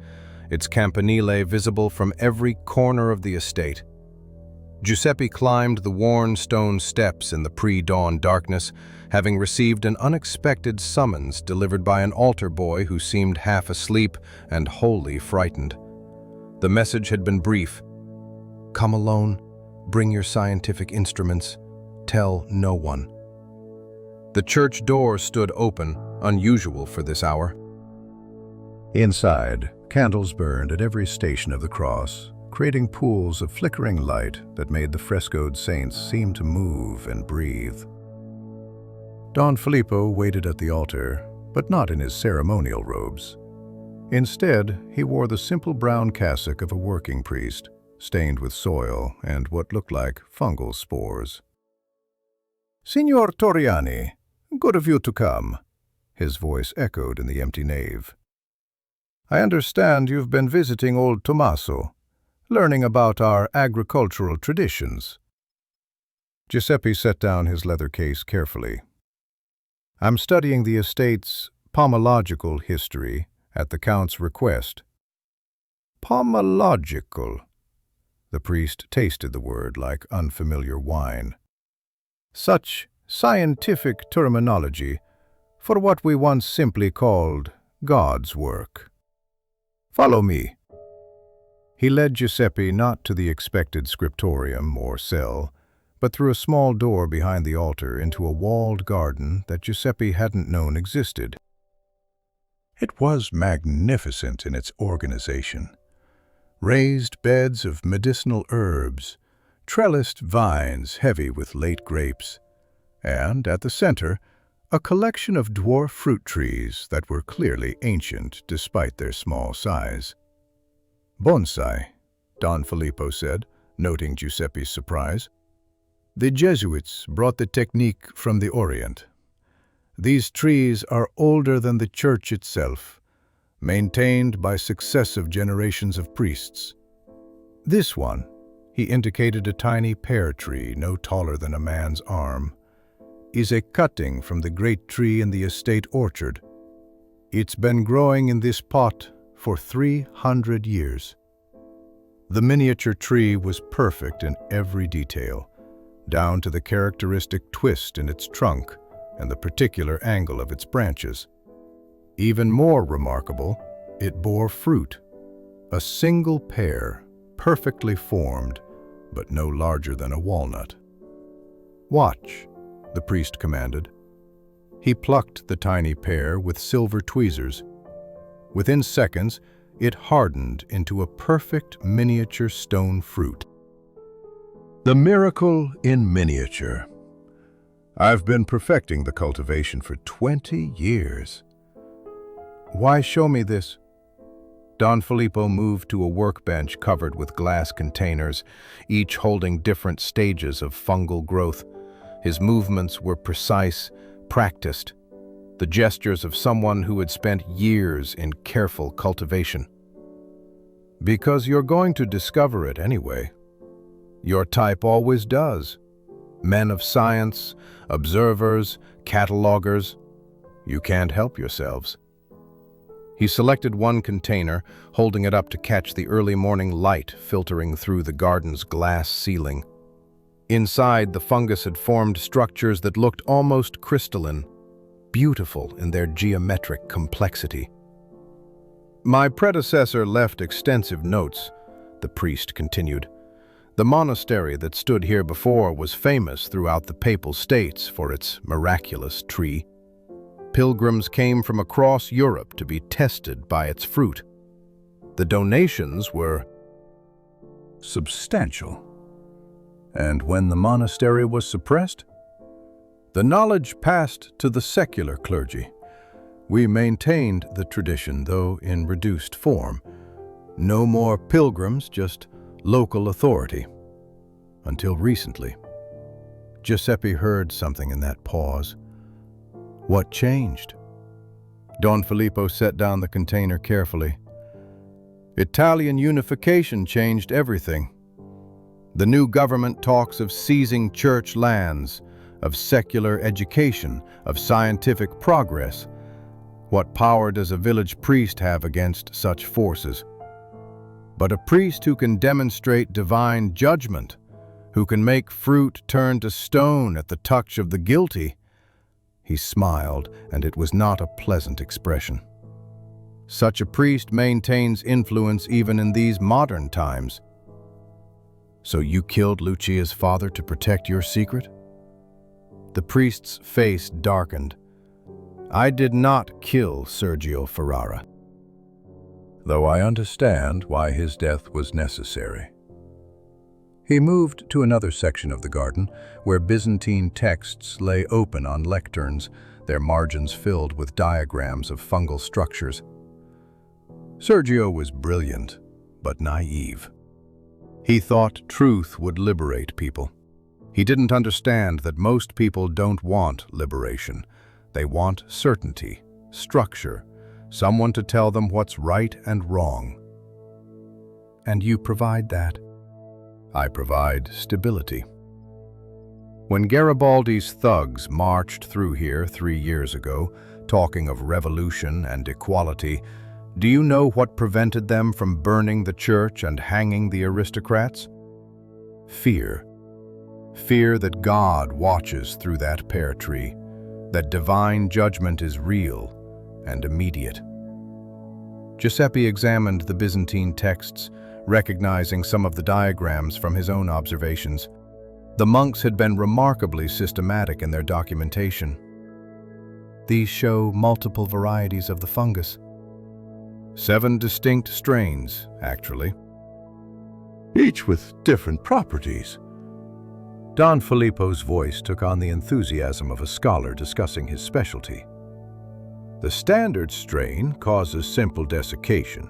its campanile visible from every corner of the estate. Giuseppe climbed the worn stone steps in the pre-dawn darkness, having received an unexpected summons delivered by an altar boy who seemed half asleep and wholly frightened. The message had been brief. "Come alone, bring your scientific instruments, tell no one." The church door stood open, unusual for this hour. Inside, candles burned at every station of the cross, creating pools of flickering light that made the frescoed saints seem to move and breathe. Don Filippo waited at the altar, but not in his ceremonial robes. Instead, he wore the simple brown cassock of a working priest, stained with soil and what looked like fungal spores. "Signor Torriani, good of you to come," his voice echoed in the empty nave. "I understand you've been visiting old Tommaso, learning about our agricultural traditions." Giuseppe set down his leather case carefully. "I'm studying the estate's pomological history at the Count's request." "Pomological." The priest tasted the word like unfamiliar wine. "Such scientific terminology for what we once simply called God's work. Follow me." He led Giuseppe not to the expected scriptorium or cell, but through a small door behind the altar into a walled garden that Giuseppe hadn't known existed. It was magnificent in its organization. Raised beds of medicinal herbs, trellised vines heavy with late grapes, and, at the center, a collection of dwarf fruit trees that were clearly ancient despite their small size. "Bonsai," Don Filippo said, noting Giuseppe's surprise. "The Jesuits brought the technique from the Orient. These trees are older than the church itself, maintained by successive generations of priests. This one," he indicated a tiny pear tree no taller than a man's arm, "is a cutting from the great tree in the estate orchard. It's been growing in this pot for 300 years. The miniature tree was perfect in every detail, down to the characteristic twist in its trunk and the particular angle of its branches. Even more remarkable, it bore fruit, a single pear, perfectly formed, but no larger than a walnut. "Watch," the priest commanded. He plucked the tiny pear with silver tweezers. Within seconds, it hardened into a perfect miniature stone fruit. The miracle in miniature. I've been perfecting the cultivation for 20 years. Why show me this? Don Filippo moved to a workbench covered with glass containers, each holding different stages of fungal growth. His movements were precise, practiced, the gestures of someone who had spent years in careful cultivation. Because you're going to discover it anyway. Your type always does. Men of science, observers, catalogers. You can't help yourselves. He selected one container, holding it up to catch the early morning light filtering through the garden's glass ceiling. Inside, the fungus had formed structures that looked almost crystalline, beautiful in their geometric complexity. My predecessor left extensive notes, the priest continued. The monastery that stood here before was famous throughout the Papal States for its miraculous tree. Pilgrims came from across Europe to be tested by its fruit. The donations were substantial. And when the monastery was suppressed, the knowledge passed to the secular clergy. We maintained the tradition, though in reduced form. No more pilgrims, just local authority. Until recently. Giuseppe heard something in that pause. What changed? Don Filippo set down the container carefully. Italian unification changed everything. The new government talks of seizing church lands, of secular education, of scientific progress. What power does a village priest have against such forces? But a priest who can demonstrate divine judgment, who can make fruit turn to stone at the touch of the guilty. He smiled, and it was not a pleasant expression. Such a priest maintains influence even in these modern times. So you killed Lucia's father to protect your secret? The priest's face darkened. I did not kill Sergio Ferrara, though I understand why his death was necessary. He moved to another section of the garden, where Byzantine texts lay open on lecterns, their margins filled with diagrams of fungal structures. Sergio was brilliant, but naive. He thought truth would liberate people. He didn't understand that most people don't want liberation. They want certainty, structure, someone to tell them what's right and wrong. And you provide that. I provide stability. When Garibaldi's thugs marched through here 3 years ago, talking of revolution and equality, do you know what prevented them from burning the church and hanging the aristocrats? Fear. Fear that God watches through that pear tree, that divine judgment is real and immediate. Giuseppe examined the Byzantine texts, recognizing some of the diagrams from his own observations. The monks had been remarkably systematic in their documentation. These show multiple varieties of the fungus. 7 distinct strains, actually. Each with different properties. Don Filippo's voice took on the enthusiasm of a scholar discussing his specialty. The standard strain causes simple desiccation.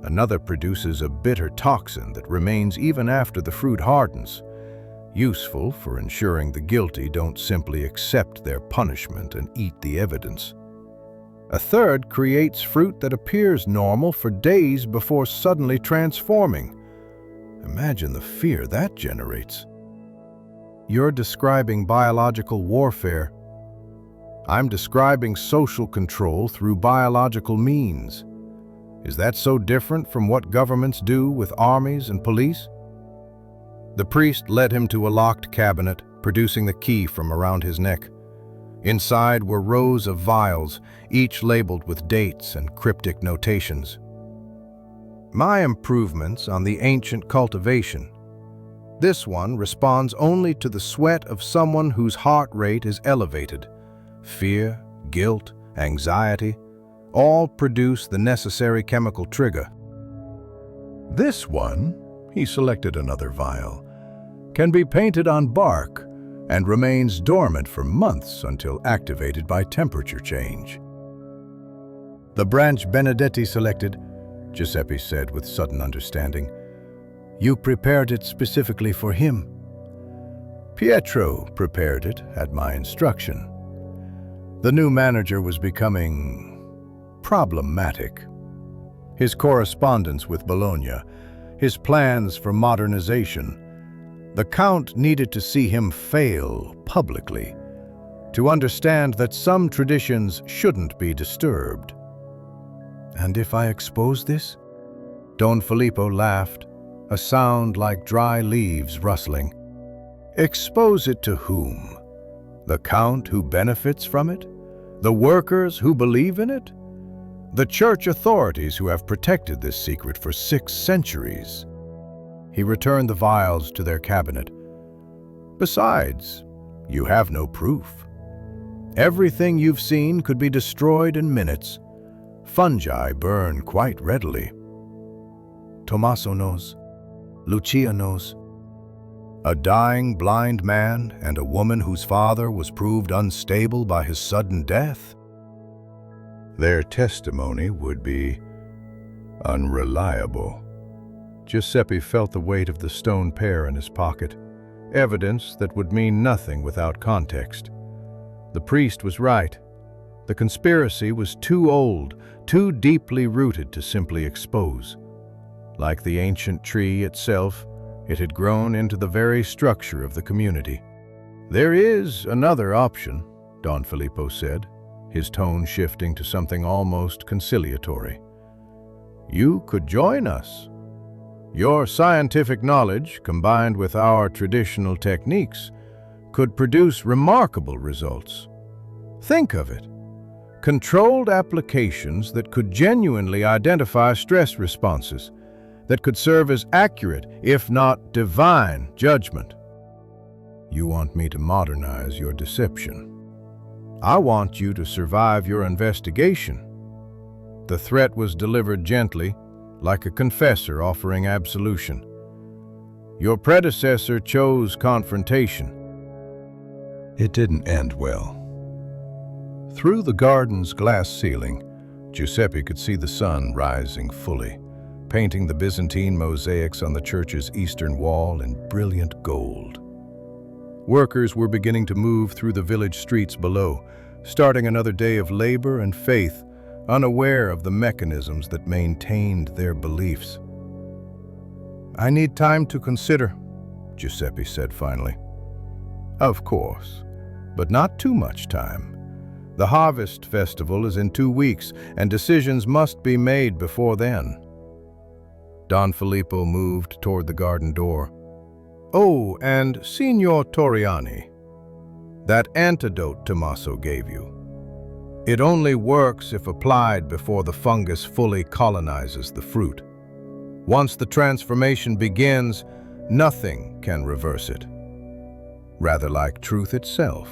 Another produces a bitter toxin that remains even after the fruit hardens, useful for ensuring the guilty don't simply accept their punishment and eat the evidence. A third creates fruit that appears normal for days before suddenly transforming. Imagine the fear that generates. You're describing biological warfare. I'm describing social control through biological means. Is that so different from what governments do with armies and police? The priest led him to a locked cabinet, producing the key from around his neck. Inside were rows of vials, each labeled with dates and cryptic notations. My improvements on the ancient cultivation. This one responds only to the sweat of someone whose heart rate is elevated. Fear, guilt, anxiety, all produce the necessary chemical trigger. This one, he selected another vial, can be painted on bark and remains dormant for months until activated by temperature change. The branch Benedetti selected, Giuseppe said with sudden understanding. You prepared it specifically for him. Pietro prepared it at my instruction. The new manager was becoming problematic. His correspondence with Bologna, his plans for modernization. The Count needed to see him fail publicly, to understand that some traditions shouldn't be disturbed. And if I expose this? Don Filippo laughed, a sound like dry leaves rustling. Expose it to whom? The Count who benefits from it? The workers who believe in it? The church authorities who have protected this secret for 6 centuries? He returned the vials to their cabinet. Besides, you have no proof. Everything you've seen could be destroyed in minutes. Fungi burn quite readily. Tommaso knows. Lucia knows. A dying blind man and a woman whose father was proved unstable by his sudden death? Their testimony would be unreliable. Giuseppe felt the weight of the stone pear in his pocket, evidence that would mean nothing without context. The priest was right. The conspiracy was too old, too deeply rooted to simply expose. Like the ancient tree itself, it had grown into the very structure of the community. There is another option, Don Filippo said, his tone shifting to something almost conciliatory. You could join us. Your scientific knowledge, combined with our traditional techniques, could produce remarkable results. Think of it. Controlled applications that could genuinely identify stress responses, that could serve as accurate, if not divine, judgment. You want me to modernize your deception. I want you to survive your investigation. The threat was delivered gently, like a confessor offering absolution. Your predecessor chose confrontation. It didn't end well. Through the garden's glass ceiling, Giuseppe could see the sun rising fully, painting the Byzantine mosaics on the church's eastern wall in brilliant gold. Workers were beginning to move through the village streets below, starting another day of labor and faith, unaware of the mechanisms that maintained their beliefs. I need time to consider, Giuseppe said finally. Of course, but not too much time. The harvest festival is in 2 weeks, and decisions must be made before then. Don Filippo moved toward the garden door. Oh, and Signor Torriani, that antidote Tommaso gave you. It only works if applied before the fungus fully colonizes the fruit. Once the transformation begins, nothing can reverse it. Rather like truth itself,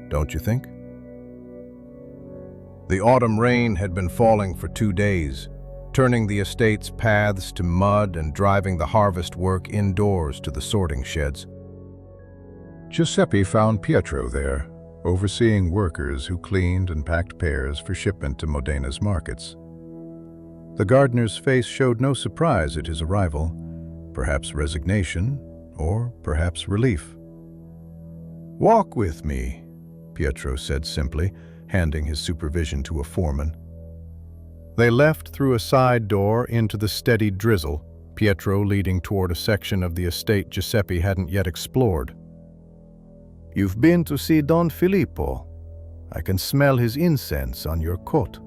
don't you think? The autumn rain had been falling for 2 days, turning the estate's paths to mud and driving the harvest work indoors to the sorting sheds. Giuseppe found Pietro there, overseeing workers who cleaned and packed pears for shipment to Modena's markets. The gardener's face showed no surprise at his arrival, perhaps resignation, or perhaps relief. Walk with me, Pietro said simply, handing his supervision to a foreman. They left through a side door into the steady drizzle, Pietro leading toward a section of the estate Giuseppe hadn't yet explored. You've been to see Don Filippo. I can smell his incense on your coat.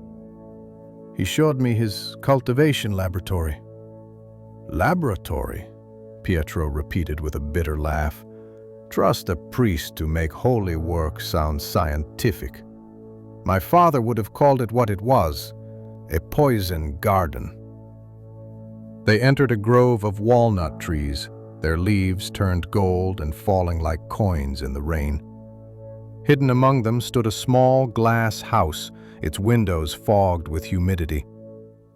He showed me his cultivation laboratory. Laboratory? Pietro repeated with a bitter laugh. Trust a priest to make holy work sound scientific. My father would have called it what it was, a poison garden. They entered a grove of walnut trees, their leaves turned gold and falling like coins in the rain. Hidden among them stood a small glass house, its windows fogged with humidity.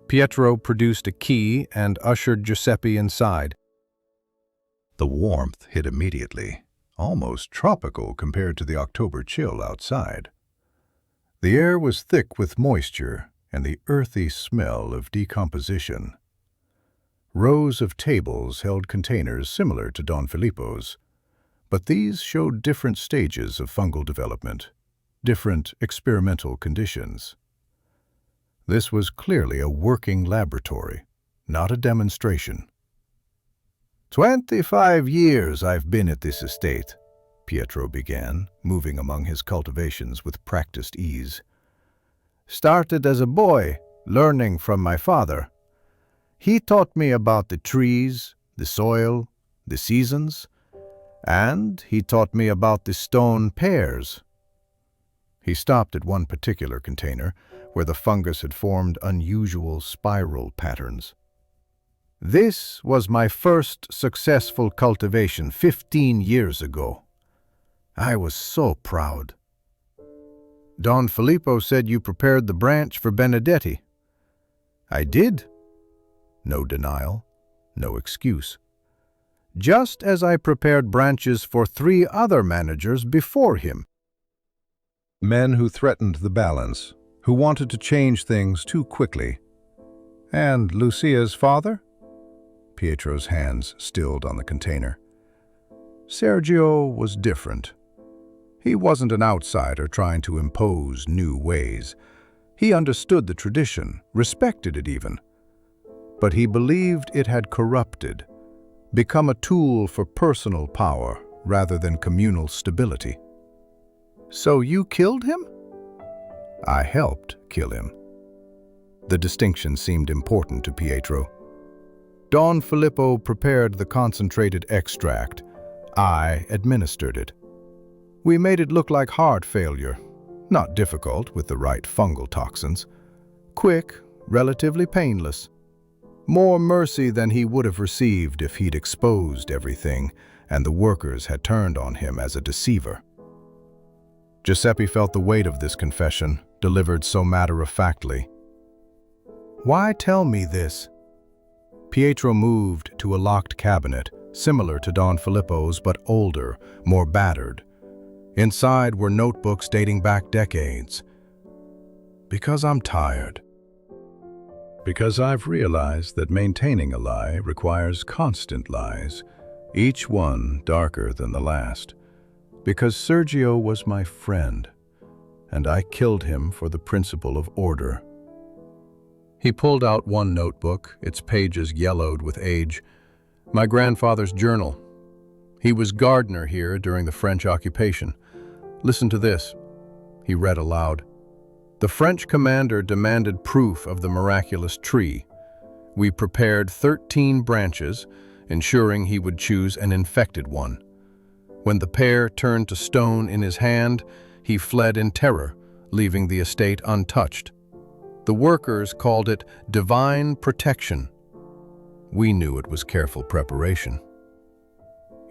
Pietro produced a key and ushered Giuseppe inside. The warmth hit immediately, almost tropical compared to the October chill outside. The air was thick with moisture and the earthy smell of decomposition. Rows of tables held containers similar to Don Filippo's, but these showed different stages of fungal development, different experimental conditions. This was clearly a working laboratory, not a demonstration. 25 years I've been at this estate, Pietro began, moving among his cultivations with practiced ease. Started as a boy, learning from my father. He taught me about the trees, the soil, the seasons, and he taught me about the stone pears. He stopped at one particular container where the fungus had formed unusual spiral patterns. This was my first successful cultivation 15 years ago. I was so proud. Don Filippo said you prepared the branch for Benedetti. I did. No denial, no excuse. Just as I prepared branches for 3 other managers before him. Men who threatened the balance, who wanted to change things too quickly. And Lucia's father? Pietro's hands stilled on the container. Sergio was different. He wasn't an outsider trying to impose new ways. He understood the tradition, respected it even. But he believed it had corrupted, become a tool for personal power rather than communal stability. So you killed him? I helped kill him. The distinction seemed important to Pietro. Don Filippo prepared the concentrated extract. I administered it. We made it look like heart failure, not difficult with the right fungal toxins. Quick, relatively painless. More mercy than he would have received if he'd exposed everything and the workers had turned on him as a deceiver. Giuseppe felt the weight of this confession, delivered so matter-of-factly. Why tell me this? Pietro moved to a locked cabinet, similar to Don Filippo's but older, more battered. Inside were notebooks dating back decades. Because I'm tired. Because I've realized that maintaining a lie requires constant lies, each one darker than the last. Because Sergio was my friend, and I killed him for the principle of order. He pulled out one notebook, its pages yellowed with age. My grandfather's journal. He was gardener here during the French occupation. Listen to this. He read aloud. The French commander demanded proof of the miraculous tree. We prepared 13 branches, ensuring he would choose an infected one. When the pear turned to stone in his hand, he fled in terror, leaving the estate untouched. The workers called it divine protection. We knew it was careful preparation.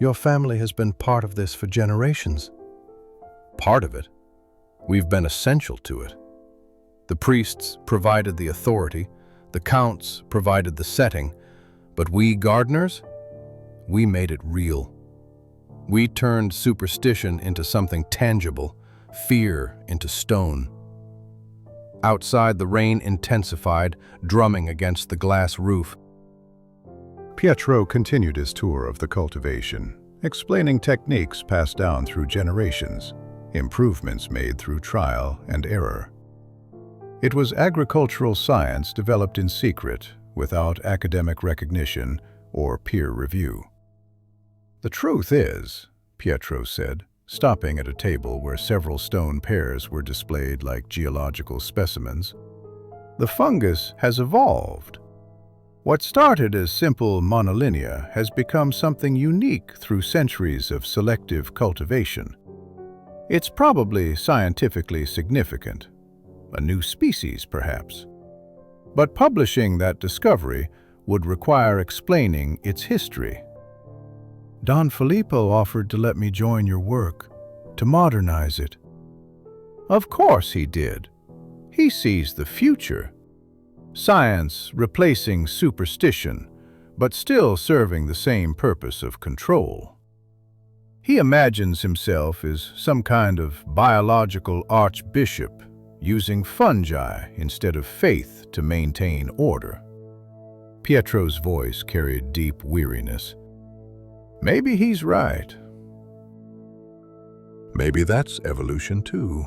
Your family has been part of this for generations. Part of it? We've been essential to it. The priests provided the authority, the counts provided the setting, but we gardeners, we made it real. We turned superstition into something tangible, fear into stone. Outside, the rain intensified, drumming against the glass roof. Pietro continued his tour of the cultivation, explaining techniques passed down through generations, improvements made through trial and error. It was agricultural science developed in secret, without academic recognition or peer review. The truth is, Pietro said, stopping at a table where several stone pears were displayed like geological specimens, The fungus has evolved. What started as simple monolinear has become something unique through centuries of selective cultivation. It's probably scientifically significant, a new species perhaps. But publishing that discovery would require explaining its history. Don Filippo offered to let me join your work, to modernize it. Of course he did. He sees the future. Science replacing superstition, but still serving the same purpose of control. He imagines himself as some kind of biological archbishop, using fungi instead of faith to maintain order. Pietro's voice carried deep weariness. Maybe he's right. Maybe that's evolution too.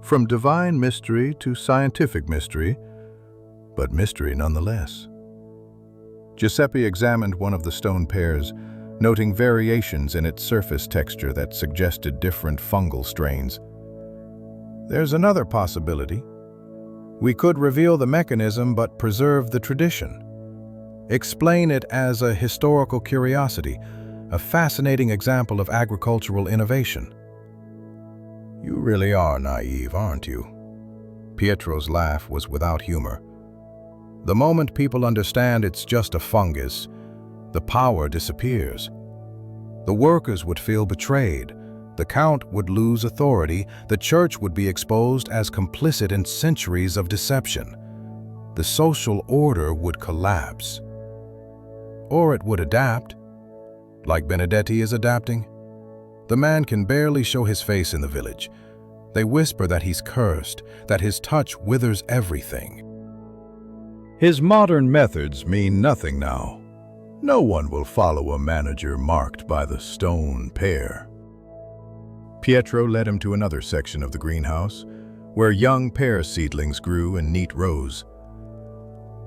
From divine mystery to scientific mystery, but mystery nonetheless. Giuseppe examined one of the stone pears, noting variations in its surface texture that suggested different fungal strains. There's another possibility. We could reveal the mechanism but preserve the tradition. Explain it as a historical curiosity, a fascinating example of agricultural innovation. You really are naive, aren't you? Pietro's laugh was without humor. The moment people understand it's just a fungus, the power disappears. The workers would feel betrayed, the count would lose authority, the church would be exposed as complicit in centuries of deception. The social order would collapse. Or it would adapt, like Benedetti is adapting. The man can barely show his face in the village. They whisper that he's cursed, that his touch withers everything. His modern methods mean nothing now. No one will follow a manager marked by the stone pear. Pietro led him to another section of the greenhouse, where young pear seedlings grew in neat rows.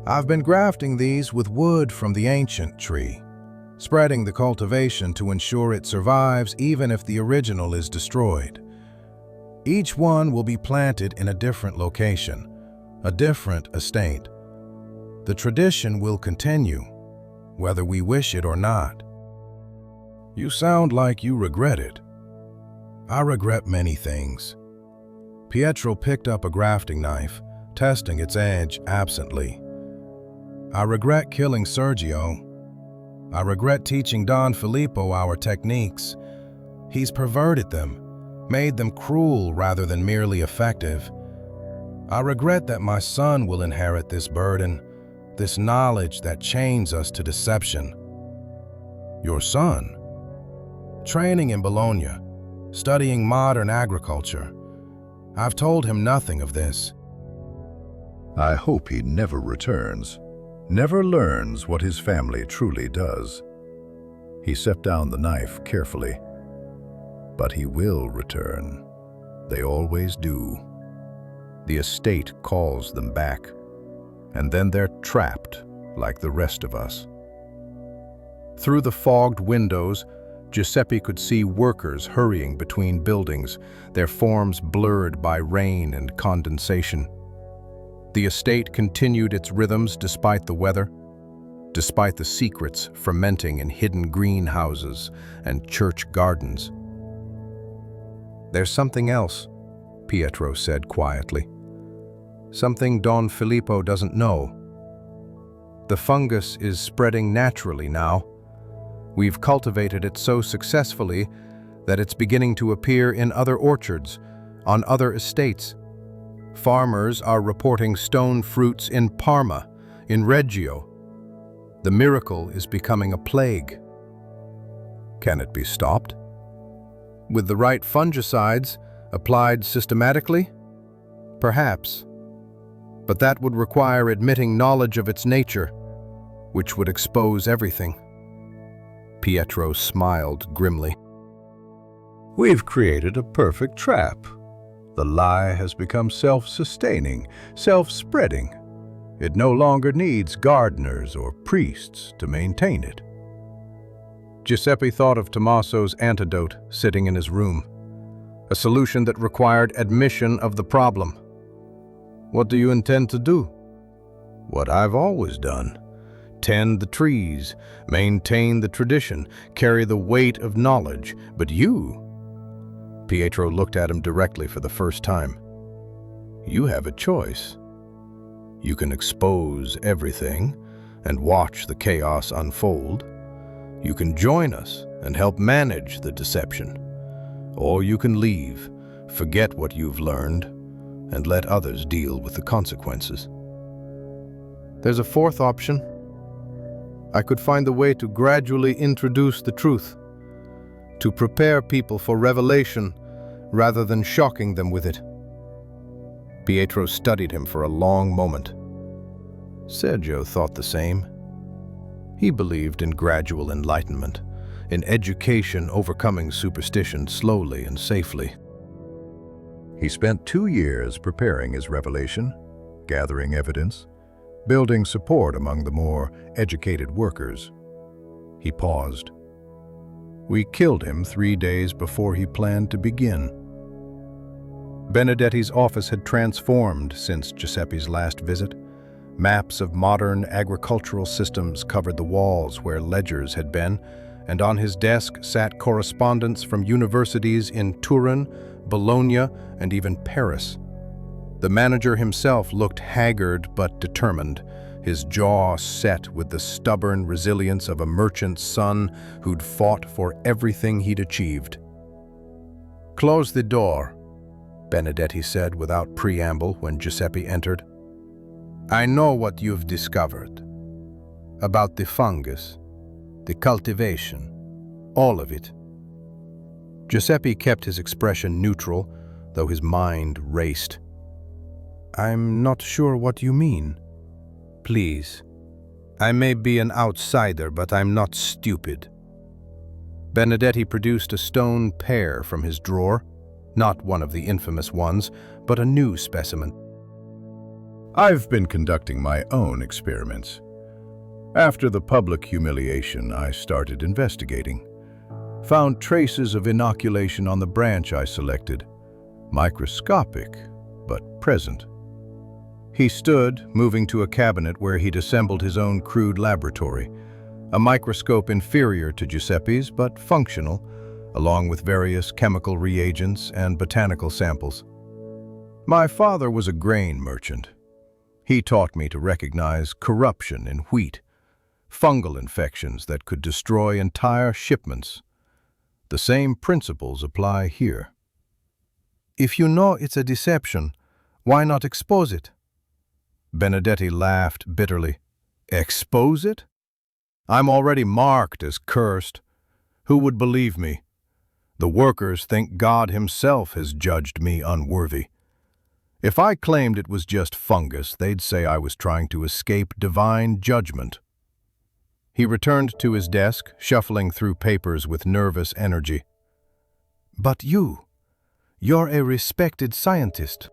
I've been grafting these with wood from the ancient tree, spreading the cultivation to ensure it survives even if the original is destroyed. Each one will be planted in a different location, a different estate. The tradition will continue, whether we wish it or not. You sound like you regret it. I regret many things. Pietro picked up a grafting knife, testing its edge absently. I regret killing Sergio. I regret teaching Don Filippo our techniques. He's perverted them, made them cruel rather than merely effective. I regret that my son will inherit this burden, this knowledge that chains us to deception. Your son? Training in Bologna, studying modern agriculture. I've told him nothing of this. I hope he never returns, never learns what his family truly does. He set down the knife carefully. But he will return. They always do. The estate calls them back, and then they're trapped like the rest of us. Through the fogged windows, Giuseppe could see workers hurrying between buildings, their forms blurred by rain and condensation. The estate continued its rhythms despite the weather, despite the secrets fermenting in hidden greenhouses and church gardens. There's something else, Pietro said quietly. Something Don Filippo doesn't know. The fungus is spreading naturally now. We've cultivated it so successfully that it's beginning to appear in other orchards, on other estates. Farmers are reporting stone fruits in Parma, in Reggio. The miracle is becoming a plague. Can it be stopped? With the right fungicides applied systematically? Perhaps. But that would require admitting knowledge of its nature, which would expose everything. Pietro smiled grimly. We've created a perfect trap. The lie has become self-sustaining, self-spreading. It no longer needs gardeners or priests to maintain it. Giuseppe thought of Tommaso's antidote sitting in his room, a solution that required admission of the problem. What do you intend to do? What I've always done. Tend the trees, maintain the tradition, carry the weight of knowledge. But you... Pietro looked at him directly for the first time. You have a choice. You can expose everything and watch the chaos unfold. You can join us and help manage the deception. Or you can leave, forget what you've learned, and let others deal with the consequences. There's a fourth option. I could find a way to gradually introduce the truth, to prepare people for revelation rather than shocking them with it. Pietro studied him for a long moment. Sergio thought the same. He believed in gradual enlightenment, in education overcoming superstition slowly and safely. He spent 2 years preparing his revelation, gathering evidence, building support among the more educated workers. He paused. We killed him 3 days before he planned to begin. Benedetti's office had transformed since Giuseppe's last visit. Maps of modern agricultural systems covered the walls where ledgers had been, and on his desk sat correspondence from universities in Turin, Bologna, and even Paris. The manager himself looked haggard but determined, his jaw set with the stubborn resilience of a merchant's son who'd fought for everything he'd achieved. "Close the door," Benedetti said without preamble when Giuseppe entered. "I know what you've discovered. About the fungus, the cultivation, all of it." Giuseppe kept his expression neutral, though his mind raced. "I'm not sure what you mean." "Please. I may be an outsider, but I'm not stupid." Benedetti produced a stone pear from his drawer, not one of the infamous ones, but a new specimen. I've been conducting my own experiments. After the public humiliation, I started investigating. Found traces of inoculation on the branch I selected. Microscopic, but present. He stood, moving to a cabinet where he'd assembled his own crude laboratory, a microscope inferior to Giuseppe's, but functional, along with various chemical reagents and botanical samples. My father was a grain merchant. He taught me to recognize corruption in wheat, fungal infections that could destroy entire shipments. The same principles apply here. If you know it's a deception, why not expose it? Benedetti laughed bitterly. Expose it? I'm already marked as cursed. Who would believe me? The workers think God himself has judged me unworthy. If I claimed it was just fungus, they'd say I was trying to escape divine judgment. He returned to his desk, shuffling through papers with nervous energy. But you're a respected scientist.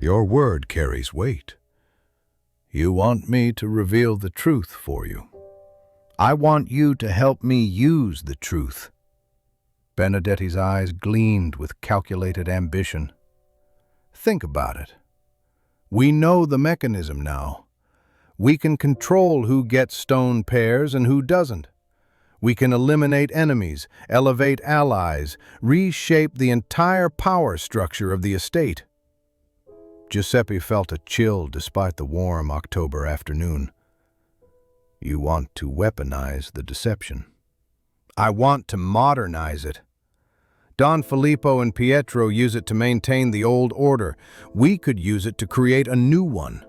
Your word carries weight. You want me to reveal the truth for you. I want you to help me use the truth. Benedetti's eyes gleamed with calculated ambition. Think about it. We know the mechanism now. We can control who gets stone pears and who doesn't. We can eliminate enemies, elevate allies, reshape the entire power structure of the estate. Giuseppe felt a chill despite the warm October afternoon. You want to weaponize the deception. I want to modernize it. Don Filippo and Pietro use it to maintain the old order. We could use it to create a new one.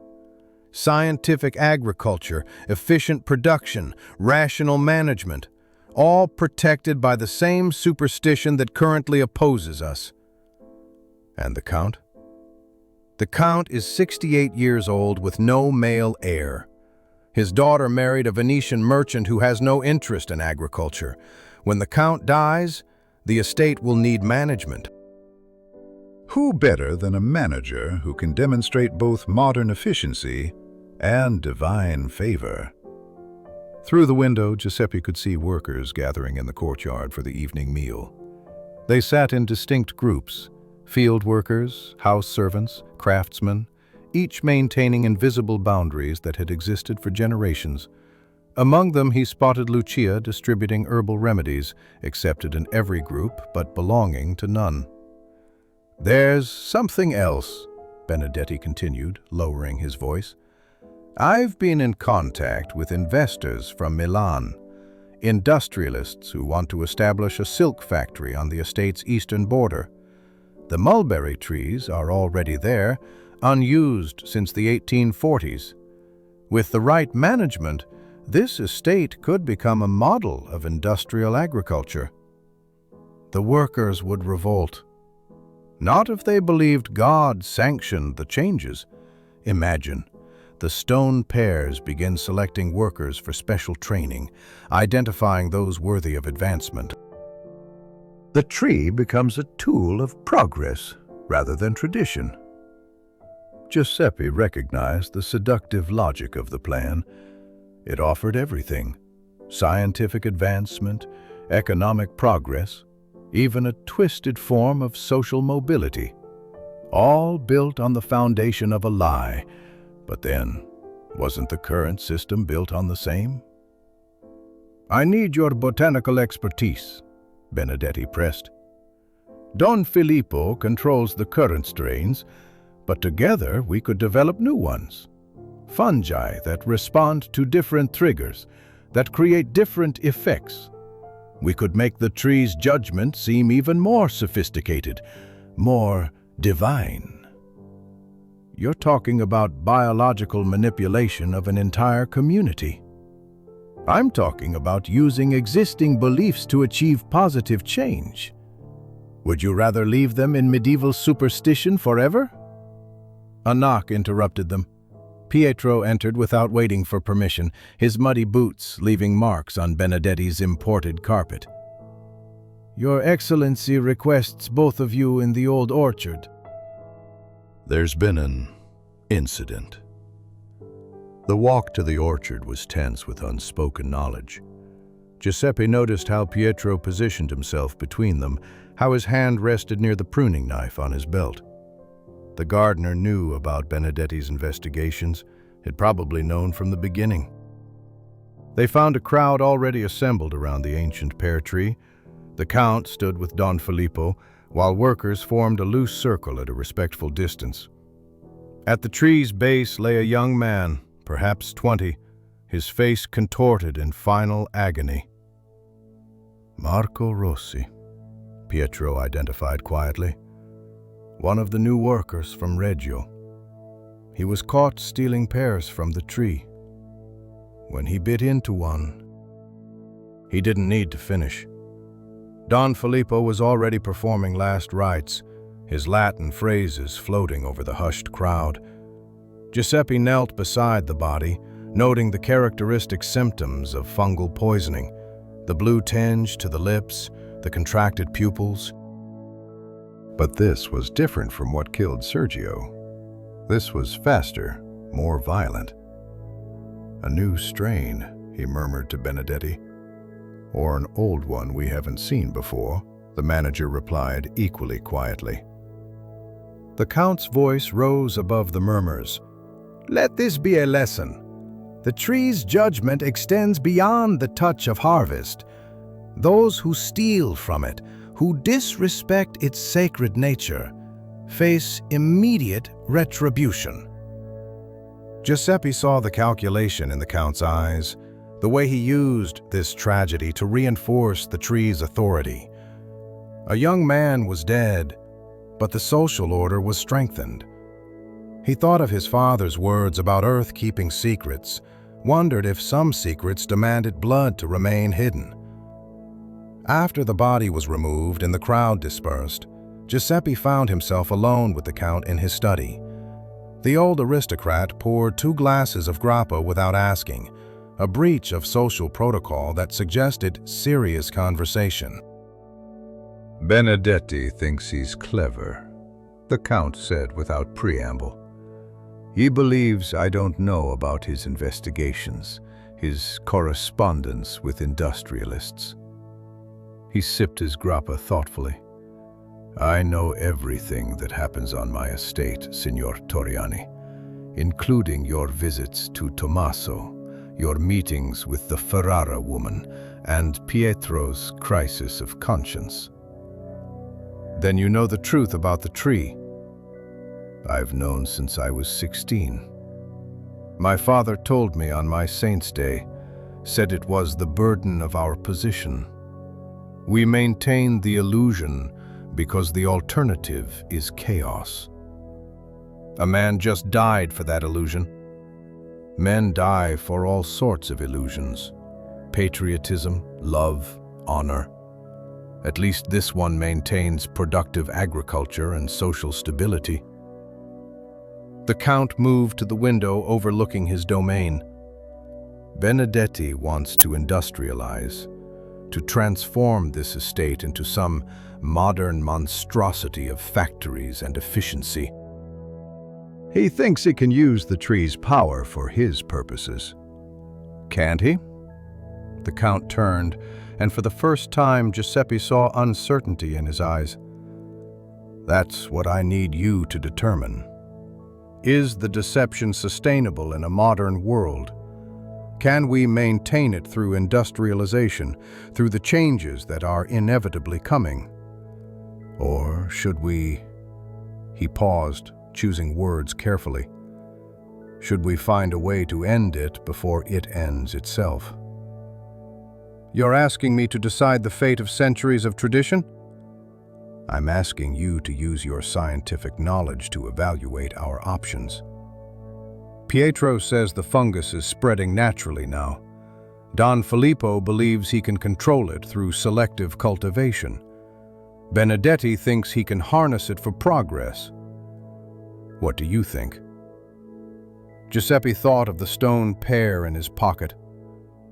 Scientific agriculture, efficient production, rational management, all protected by the same superstition that currently opposes us. And the Count? The Count is 68 years old with no male heir. His daughter married a Venetian merchant who has no interest in agriculture. When the Count dies, the estate will need management. Who better than a manager who can demonstrate both modern efficiency and divine favor? Through the window, Giuseppe could see workers gathering in the courtyard for the evening meal. They sat in distinct groups: field workers, house servants, craftsmen, each maintaining invisible boundaries that had existed for generations. Among them he spotted Lucia distributing herbal remedies, accepted in every group but belonging to none. "There's something else," Benedetti continued, lowering his voice. "I've been in contact with investors from Milan, industrialists who want to establish a silk factory on the estate's eastern border. The mulberry trees are already there, unused since the 1840s. With the right management, this estate could become a model of industrial agriculture. The workers would revolt. Not if they believed God sanctioned the changes. Imagine, the stone Pears begin selecting workers for special training, identifying those worthy of advancement. The tree becomes a tool of progress rather than tradition." Giuseppe recognized the seductive logic of the plan. It offered everything: scientific advancement, economic progress, even a twisted form of social mobility, all built on the foundation of a lie. But then, wasn't the current system built on the same? "I need your botanical expertise," Benedetti pressed. "Don Filippo controls the current strains, but together we could develop new ones. Fungi that respond to different triggers, that create different effects. We could make the tree's judgment seem even more sophisticated, more divine." "You're talking about biological manipulation of an entire community. I'm talking about using existing beliefs to achieve positive change. Would you rather leave them in medieval superstition forever?" A knock interrupted them. Pietro entered without waiting for permission, his muddy boots leaving marks on Benedetti's imported carpet. "Your Excellency requests both of you in the old orchard." There's been an incident. The walk to the orchard was tense with unspoken knowledge. Giuseppe noticed how Pietro positioned himself between them, how his hand rested near the pruning knife on his belt. The gardener knew about Benedetti's investigations, had probably known from the beginning. They found a crowd already assembled around the ancient pear tree. The Count stood with Don Filippo, while workers formed a loose circle at a respectful distance. At the tree's base lay a young man, perhaps 20, his face contorted in final agony. "Marco Rossi," Pietro identified quietly. "One of the new workers from Reggio. He was caught stealing pears from the tree. When he bit into one, he didn't need to finish. Don Filippo was already performing last rites, his Latin phrases floating over the hushed crowd. Giuseppe knelt beside the body, noting the characteristic symptoms of fungal poisoning, the blue tinge to the lips, the contracted pupils. But this was different from what killed Sergio. This was faster, more violent. "A new strain," he murmured to Benedetti. "Or an old one we haven't seen before," the manager replied equally quietly. The Count's voice rose above the murmurs. "Let this be a lesson. The tree's judgment extends beyond the touch of harvest. Those who steal from it, who disrespect its sacred nature, face immediate retribution." Giuseppe saw the calculation in the Count's eyes, the way he used this tragedy to reinforce the tree's authority. A young man was dead, but the social order was strengthened. He thought of his father's words about Earth keeping secrets, wondered if some secrets demanded blood to remain hidden. After the body was removed and the crowd dispersed, Giuseppe found himself alone with the Count in his study. The old aristocrat poured 2 glasses of grappa without asking, a breach of social protocol that suggested serious conversation. "Benedetti thinks he's clever," the Count said without preamble. "He believes I don't know about his investigations, his correspondence with industrialists." He sipped his grappa thoughtfully. "I know everything that happens on my estate, Signor Torriani. including your visits to Tommaso, your meetings with the Ferrara woman, and Pietro's crisis of conscience. Then you know the truth about the tree. I've known since I was 16. My father told me on my Saint's Day, said it was the burden of our position. We maintain the illusion because the alternative is chaos. A man just died for that illusion. Men die for all sorts of illusions. Patriotism, love, honor. At least this one maintains productive agriculture and social stability. The Count moved to the window overlooking his domain. Benedetti wants to industrialize, to transform this estate into some modern monstrosity of factories and efficiency. He thinks he can use the tree's power for his purposes. Can't he? The Count turned, and for the first time Giuseppe saw uncertainty in his eyes. That's what I need you to determine. Is the deception sustainable in a modern world? Can we maintain it through industrialization, through the changes that are inevitably coming? Or should we... He paused, choosing words carefully. Should we find a way to end it before it ends itself? You're asking me to decide the fate of centuries of tradition? I'm asking you to use your scientific knowledge to evaluate our options. Pietro says the fungus is spreading naturally now. Don Filippo believes he can control it through selective cultivation. Benedetti thinks he can harness it for progress. What do you think? Giuseppe thought of the stone pear in his pocket,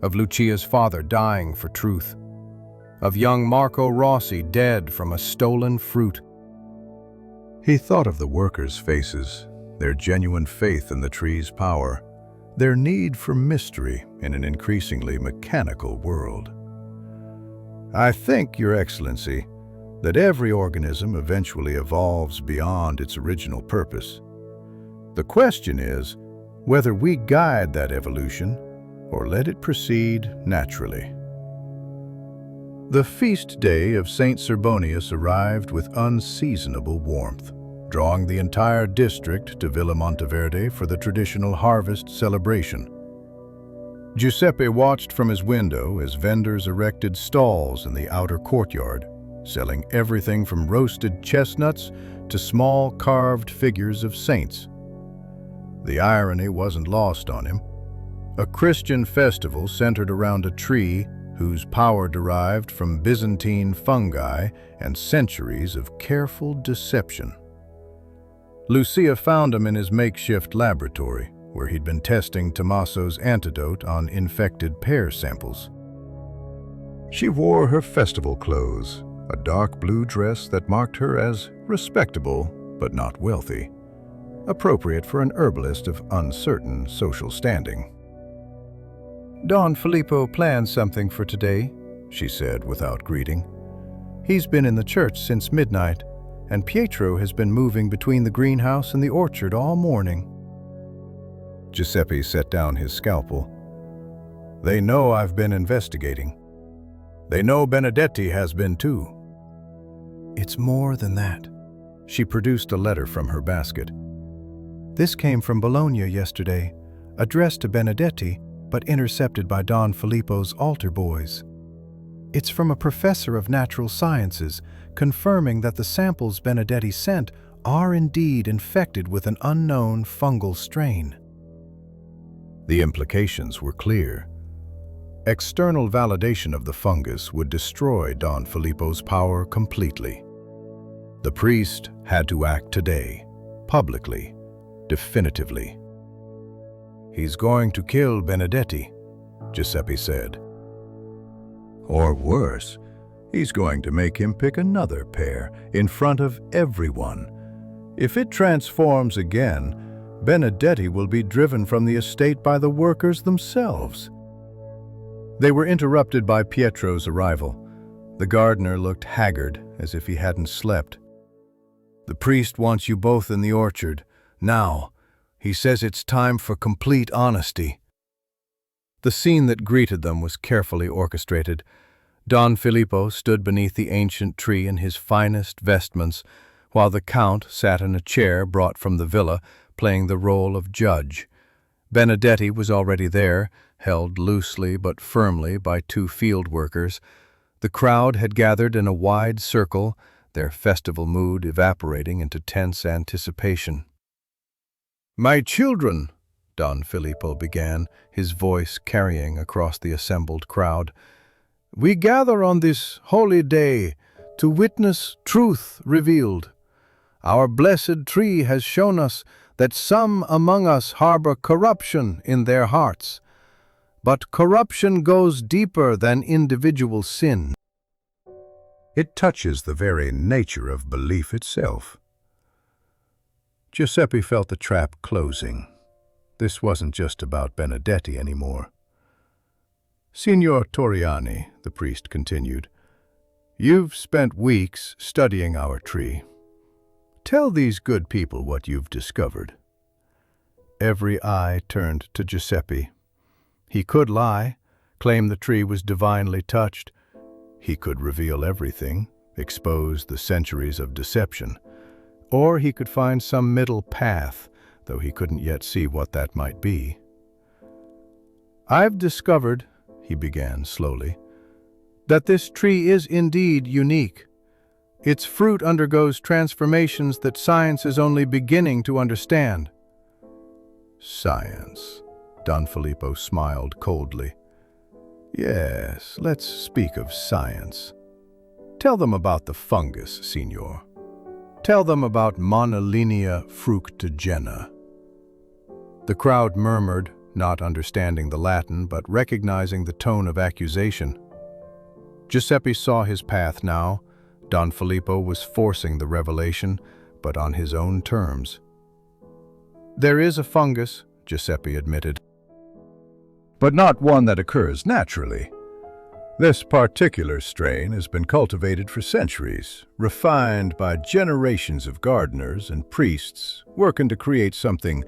of Lucia's father dying for truth, of young Marco Rossi dead from a stolen fruit. He thought of the workers' faces, their genuine faith in the tree's power, their need for mystery in an increasingly mechanical world. I think, Your Excellency, that every organism eventually evolves beyond its original purpose. The question is whether we guide that evolution or let it proceed naturally. The feast day of St. Serbonius arrived with unseasonable warmth, drawing the entire district to Villa Monteverde for the traditional harvest celebration. Giuseppe watched from his window as vendors erected stalls in the outer courtyard, selling everything from roasted chestnuts to small carved figures of saints. The irony wasn't lost on him. A Christian festival centered around a tree whose power derived from Byzantine fungi and centuries of careful deception. Lucia found him in his makeshift laboratory, where he'd been testing Tommaso's antidote on infected pear samples. She wore her festival clothes, a dark blue dress that marked her as respectable but not wealthy, appropriate for an herbalist of uncertain social standing. Don Filippo planned something for today, she said without greeting. He's been in the church since midnight, and Pietro has been moving between the greenhouse and the orchard all morning. Giuseppe set down his scalpel. They know I've been investigating. They know Benedetti has been too. It's more than that. She produced a letter from her basket. This came from Bologna yesterday, addressed to Benedetti, but intercepted by Don Filippo's altar boys. It's from a professor of natural sciences, confirming that the samples Benedetti sent are indeed infected with an unknown fungal strain. The implications were clear. External validation of the fungus would destroy Don Filippo's power completely. The priest had to act today, publicly, definitively. He's going to kill Benedetti, Giuseppe said. Or worse, he's going to make him pick another pear in front of everyone. If it transforms again, Benedetti will be driven from the estate by the workers themselves. They were interrupted by Pietro's arrival. The gardener looked haggard, as if he hadn't slept. The priest wants you both in the orchard, now, He says it's time for complete honesty." The scene that greeted them was carefully orchestrated. Don Filippo stood beneath the ancient tree in his finest vestments, while the Count sat in a chair brought from the villa, playing the role of judge. Benedetti was already there, held loosely but firmly by two field workers. The crowd had gathered in a wide circle, their festival mood evaporating into tense anticipation. "My children," Don Filippo began, his voice carrying across the assembled crowd, "we gather on this holy day to witness truth revealed. Our blessed tree has shown us that some among us harbor corruption in their hearts. But corruption goes deeper than individual sin. It touches the very nature of belief itself." Giuseppe felt the trap closing. This wasn't just about Benedetti anymore. "Signor Torriani," the priest continued, "you've spent weeks studying our tree. Tell these good people what you've discovered." Every eye turned to Giuseppe. He could lie, claim the tree was divinely touched. He could reveal everything, expose the centuries of deception. Or he could find some middle path, though he couldn't yet see what that might be. "I've discovered," he began slowly, "that this tree is indeed unique. Its fruit undergoes transformations that science is only beginning to understand." "Science?" Don Filippo smiled coldly. "Yes, let's speak of science. Tell them about the fungus, signor. Tell them about Monolinea fructigena." The crowd murmured, not understanding the Latin, but recognizing the tone of accusation. Giuseppe saw his path now. Don Filippo was forcing the revelation, but on his own terms. "There is a fungus," Giuseppe admitted, "but not one that occurs naturally. This particular strain has been cultivated for centuries, refined by generations of gardeners and priests working to create something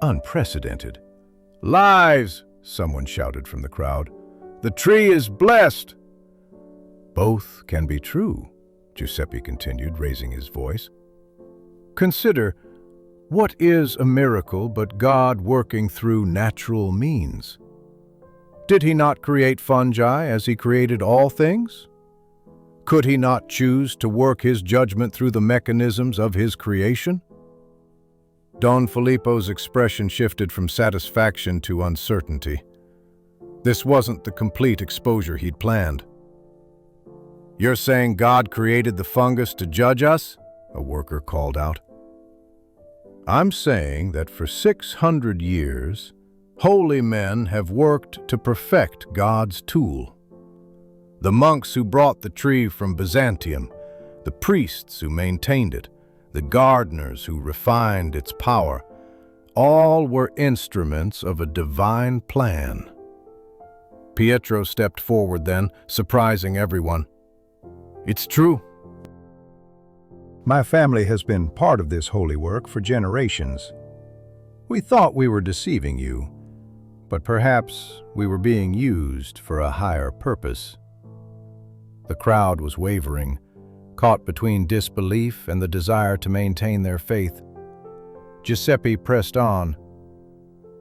unprecedented." "Lies!" someone shouted from the crowd. "The tree is blessed!" "Both can be true," Giuseppe continued, raising his voice. "Consider, what is a miracle but God working through natural means? Did he not create fungi as he created all things? Could he not choose to work his judgment through the mechanisms of his creation?" Don Filippo's expression shifted from satisfaction to uncertainty. This wasn't the complete exposure he'd planned. "You're saying God created the fungus to judge us?" a worker called out. "I'm saying that for 600 years, holy men have worked to perfect God's tool. The monks who brought the tree from Byzantium, the priests who maintained it, the gardeners who refined its power, all were instruments of a divine plan." Pietro stepped forward then, surprising everyone. "It's true. My family has been part of this holy work for generations. We thought we were deceiving you, but perhaps we were being used for a higher purpose." The crowd was wavering, caught between disbelief and the desire to maintain their faith. Giuseppe pressed on.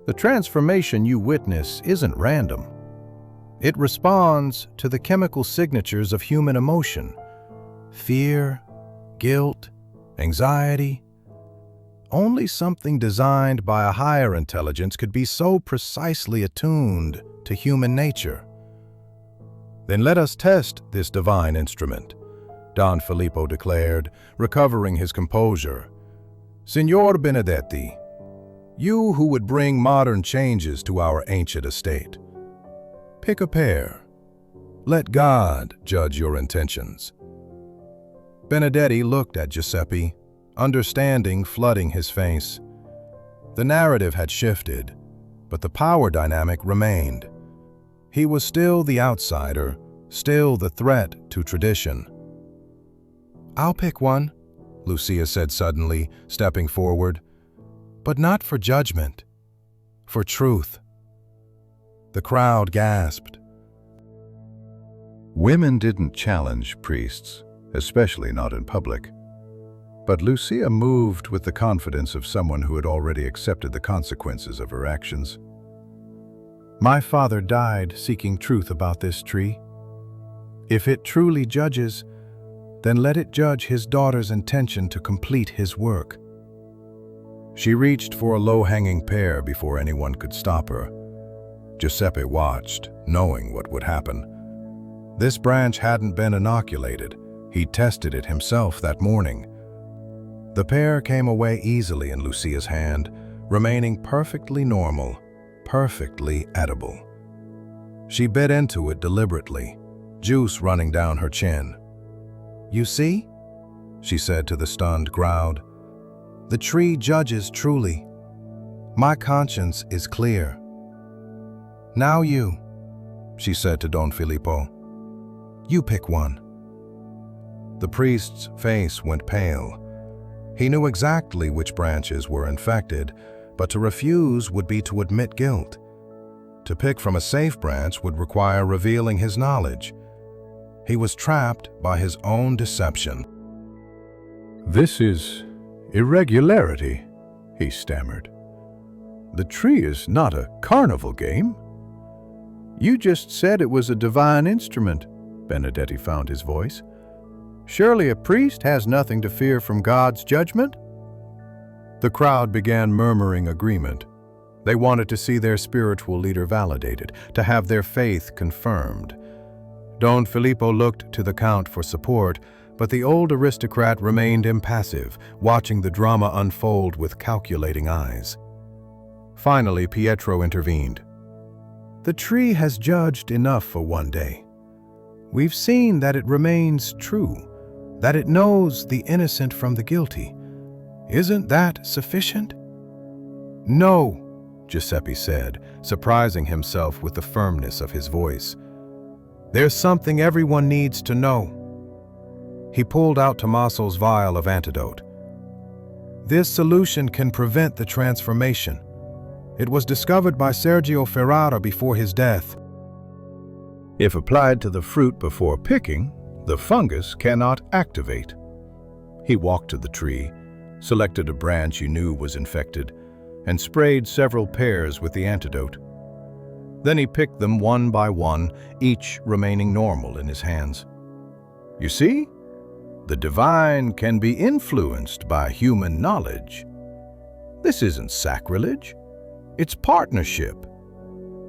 "The transformation you witness isn't random. It responds to the chemical signatures of human emotion: fear, guilt, anxiety. Only something designed by a higher intelligence could be so precisely attuned to human nature." "Then let us test this divine instrument," Don Filippo declared, recovering his composure. "Signor Benedetti, you who would bring modern changes to our ancient estate, pick a pear. Let God judge your intentions." Benedetti looked at Giuseppe, understanding flooding his face. The narrative had shifted, but the power dynamic remained. He was still the outsider, still the threat to tradition. "I'll pick one," Lucia said suddenly, stepping forward. but not for judgment, for truth. The crowd gasped. Women didn't challenge priests, especially not in public. But Lucia moved with the confidence of someone who had already accepted the consequences of her actions. My father died seeking truth about this tree. If it truly judges, then let it judge his daughter's intention to complete his work. She reached for a low-hanging pear before anyone could stop her. Giuseppe watched, knowing what would happen. This branch hadn't been inoculated. He tested it himself that morning. The pear came away easily in Lucia's hand, remaining perfectly normal, perfectly edible. She bit into it deliberately, juice running down her chin. "You see?" she said to the stunned crowd. "The tree judges truly. My conscience is clear. Now you," she said to Don Filippo. "You pick one." The priest's face went pale. He knew exactly which branches were infected, but to refuse would be to admit guilt. To pick from a safe branch would require revealing his knowledge. He was trapped by his own deception. "This is irregularity," he stammered. "The tree is not a carnival game." "You just said it was a divine instrument," Benedetti found his voice. "Surely a priest has nothing to fear from God's judgment?" The crowd began murmuring agreement. They wanted to see their spiritual leader validated, to have their faith confirmed. Don Filippo looked to the Count for support, but the old aristocrat remained impassive, watching the drama unfold with calculating eyes. Finally, Pietro intervened. "The tree has judged enough for one day. We've seen that it remains true, that it knows the innocent from the guilty. Isn't that sufficient?" "No," Giuseppe said, surprising himself with the firmness of his voice. "There's something everyone needs to know." He pulled out Tommaso's vial of antidote. "This solution can prevent the transformation. It was discovered by Sergio Ferrara before his death. If applied to the fruit before picking, the fungus cannot activate." He walked to the tree, selected a branch he knew was infected, and sprayed several pears with the antidote. Then he picked them one by one, each remaining normal in his hands. "You see? The divine can be influenced by human knowledge. This isn't sacrilege. It's partnership.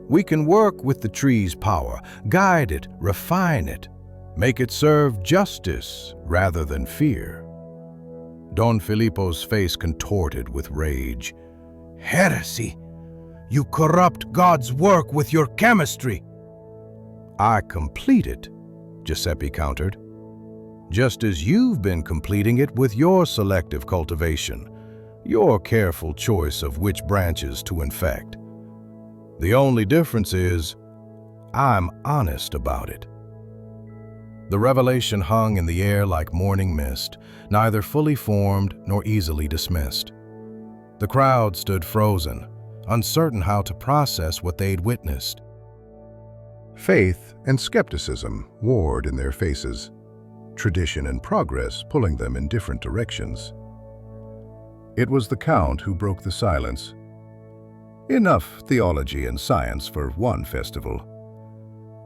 We can work with the tree's power, guide it, refine it, make it serve justice rather than fear." Don Filippo's face contorted with rage. "Heresy! You corrupt God's work with your chemistry!" "I complete it," Giuseppe countered, "just as you've been completing it with your selective cultivation, your careful choice of which branches to infect. The only difference is, I'm honest about it." The revelation hung in the air like morning mist, neither fully formed nor easily dismissed. The crowd stood frozen, uncertain how to process what they'd witnessed. Faith and skepticism warred in their faces, tradition and progress pulling them in different directions. It was the Count who broke the silence. "Enough theology and science for one festival.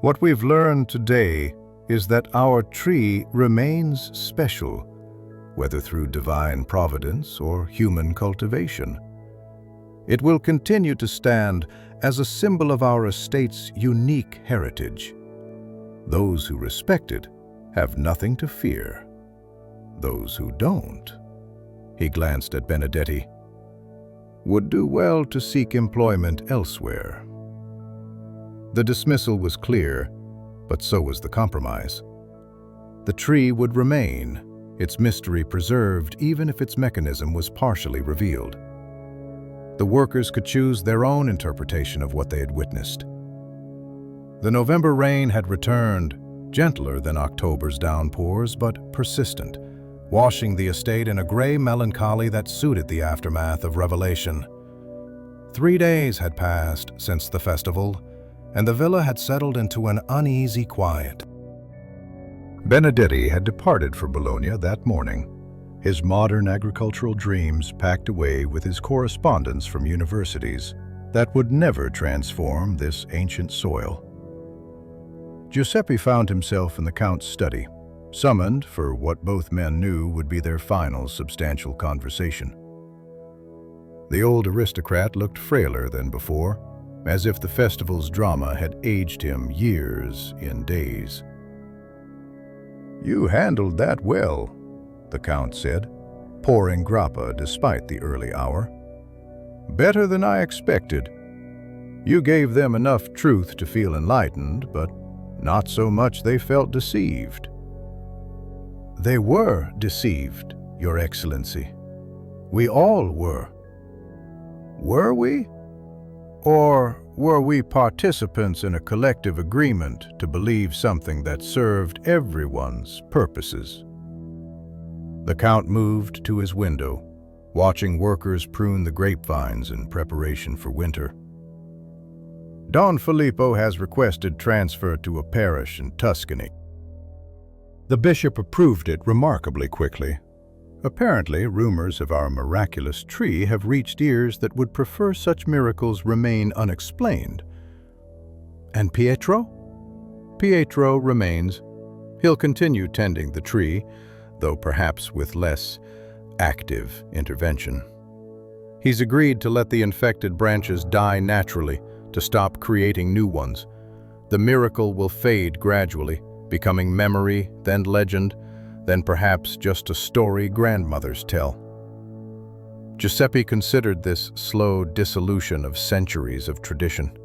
What we've learned today is that our tree remains special, whether through divine providence or human cultivation. It will continue to stand as a symbol of our estate's unique heritage. Those who respect it have nothing to fear. Those who don't," he glanced at Benedetti, "would do well to seek employment elsewhere." The dismissal was clear, but so was the compromise. The tree would remain, its mystery preserved even if its mechanism was partially revealed. The workers could choose their own interpretation of what they had witnessed. The November rain had returned, gentler than October's downpours, but persistent, washing the estate in a gray melancholy that suited the aftermath of revelation. 3 days had passed since the festival, and the villa had settled into an uneasy quiet. Benedetti had departed for Bologna that morning, his modern agricultural dreams packed away with his correspondence from universities that would never transform this ancient soil. Giuseppe found himself in the Count's study, summoned for what both men knew would be their final substantial conversation. The old aristocrat looked frailer than before, as if the festival's drama had aged him years in days. "You handled that well," the Count said, pouring grappa despite the early hour. "Better than I expected. You gave them enough truth to feel enlightened, but not so much they felt deceived." "They were deceived, Your Excellency. We all were." "Were we? Or were we participants in a collective agreement to believe something that served everyone's purposes?" The Count moved to his window, watching workers prune the grapevines in preparation for winter. "Don Filippo has requested transfer to a parish in Tuscany." The bishop approved it remarkably quickly. Apparently, rumors of our miraculous tree have reached ears that would prefer such miracles remain unexplained. "And Pietro?" "Pietro remains. He'll continue tending the tree, though perhaps with less active intervention. He's agreed to let the infected branches die naturally, to stop creating new ones. The miracle will fade gradually, becoming memory, then legend, then perhaps just a story grandmothers tell." Giuseppe considered this slow dissolution of centuries of tradition.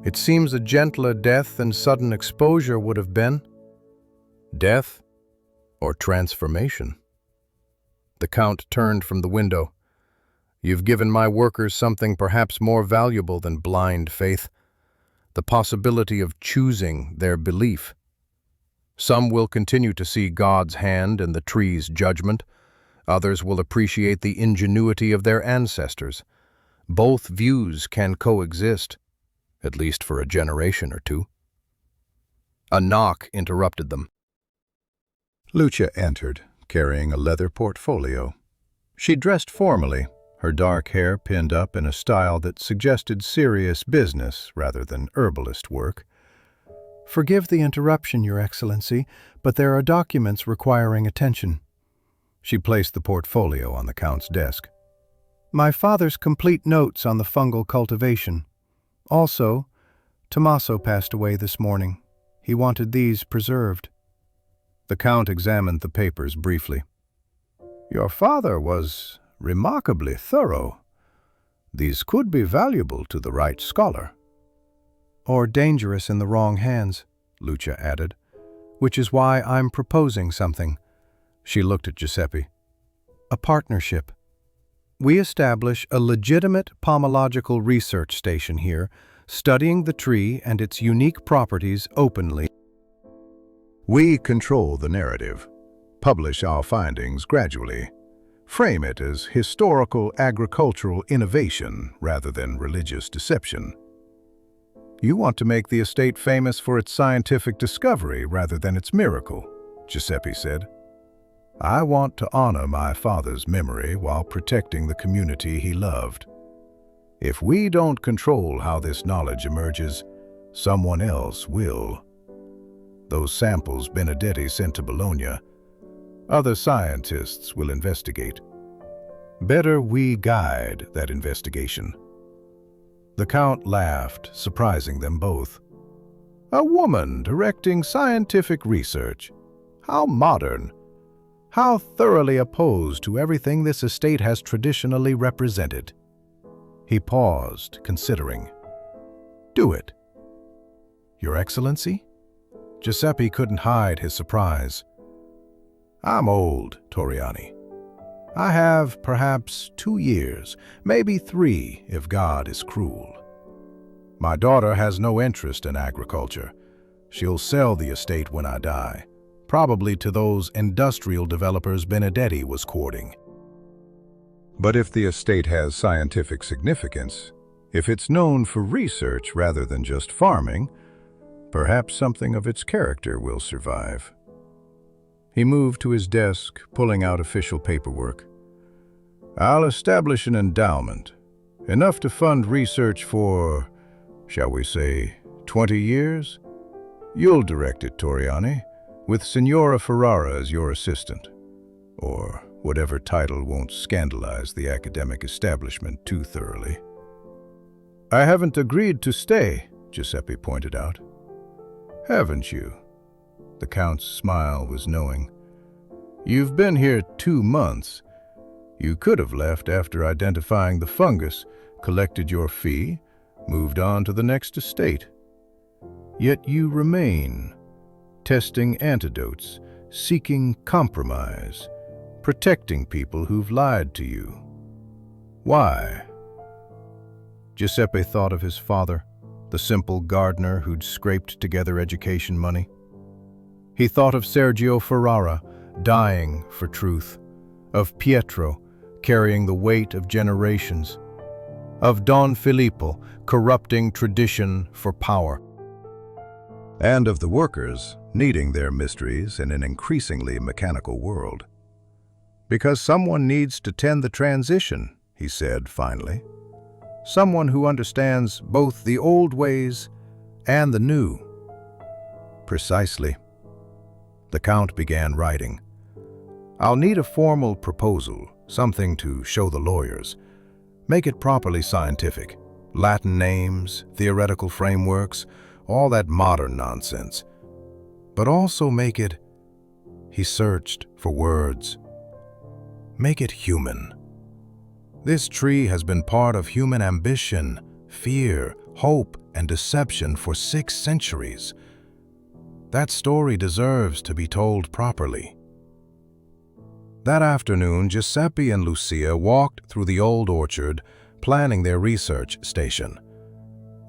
"It seems a gentler death than sudden exposure would have been." "Death or transformation?" The Count turned from the window. "You've given my workers something perhaps more valuable than blind faith, the possibility of choosing their belief. Some will continue to see God's hand in the tree's judgment. Others will appreciate the ingenuity of their ancestors. Both views can coexist, at least for a generation or two." A knock interrupted them. Lucia entered, carrying a leather portfolio. She dressed formally, her dark hair pinned up in a style that suggested serious business rather than herbalist work. "Forgive the interruption, Your Excellency, but there are documents requiring attention." She placed the portfolio on the Count's desk. "My father's complete notes on the fungal cultivation. Also, Tommaso passed away this morning. He wanted these preserved." The Count examined the papers briefly. "Your father was remarkably thorough. These could be valuable to the right scholar." "Or dangerous in the wrong hands," Lucia added, "which is why I'm proposing something." She looked at Giuseppe. "A partnership. We establish a legitimate pomological research station here, studying the tree and its unique properties openly. We control the narrative, publish our findings gradually, frame it as historical agricultural innovation rather than religious deception. You want to make the estate famous for its scientific discovery rather than its miracle," Giuseppe said. "I want to honor my father's memory while protecting the community he loved. If we don't control how this knowledge emerges, someone else will. Those samples Benedetti sent to Bologna, other scientists will investigate. Better we guide that investigation." The Count laughed, surprising them both. "A woman directing scientific research. How modern. How thoroughly opposed to everything this estate has traditionally represented." He paused, considering. "Do it." "Your Excellency?" Giuseppe couldn't hide his surprise. "I'm old, Toriani. I have perhaps 2 years, maybe 3 if God is cruel. My daughter has no interest in agriculture. She'll sell the estate when I die, probably to those industrial developers Benedetti was courting. But if the estate has scientific significance, if it's known for research rather than just farming, perhaps something of its character will survive. He moved to his desk, pulling out official paperwork. I'll establish an endowment, enough to fund research for, shall we say, 20 years? You'll direct it, Toriani, with Signora Ferrara as your assistant, or whatever title won't scandalize the academic establishment too thoroughly. I haven't agreed to stay, Giuseppe pointed out. Haven't you? The Count's smile was knowing. You've been here 2 months. You could have left after identifying the fungus, collected your fee, moved on to the next estate. Yet you remain, testing antidotes, seeking compromise, protecting people who've lied to you. Why? Giuseppe thought of his father, the simple gardener who'd scraped together education money. He thought of Sergio Ferrara, dying for truth, of Pietro, carrying the weight of generations, of Don Filippo, corrupting tradition for power, and of the workers needing their mysteries in an increasingly mechanical world. Because someone needs to tend the transition, he said finally. Someone who understands both the old ways and the new. Precisely. The Count began writing. I'll need a formal proposal, something to show the lawyers. Make it properly scientific. Latin names, theoretical frameworks, all that modern nonsense. But also make it, he searched for words. Make it human. This tree has been part of human ambition, fear, hope, and deception for 6 centuries. That story deserves to be told properly. That afternoon, Giuseppe and Lucia walked through the old orchard, planning their research station.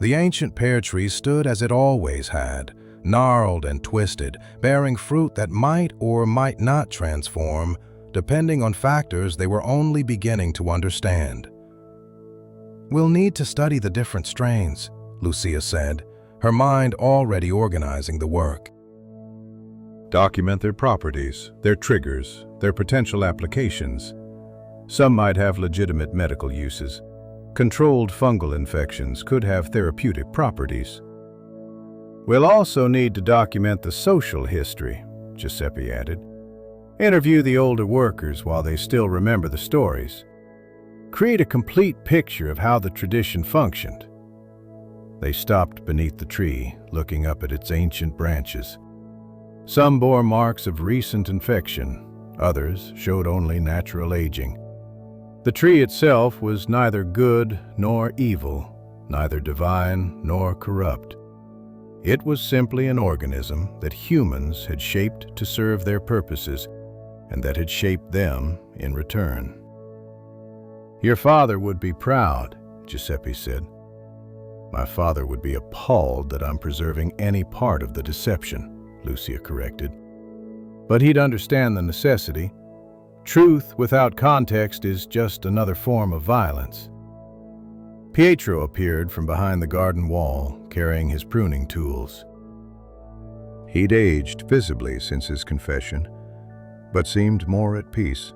The ancient pear tree stood as it always had, gnarled and twisted, bearing fruit that might or might not transform, depending on factors they were only beginning to understand. We'll need to study the different strains, Lucia said, her mind already organizing the work. Document their properties, their triggers, their potential applications. Some might have legitimate medical uses. Controlled fungal infections could have therapeutic properties. We'll also need to document the social history, Giuseppe added. Interview the older workers while they still remember the stories. Create a complete picture of how the tradition functioned. They stopped beneath the tree, looking up at its ancient branches. Some bore marks of recent infection, others showed only natural aging. The tree itself was neither good nor evil, neither divine nor corrupt. It was simply an organism that humans had shaped to serve their purposes, and that had shaped them in return. Your father would be proud, Giuseppe said. My father would be appalled that I'm preserving any part of the deception, Lucia corrected. But he'd understand the necessity. Truth without context is just another form of violence. Pietro appeared from behind the garden wall, carrying his pruning tools. He'd aged visibly since his confession, but seemed more at peace.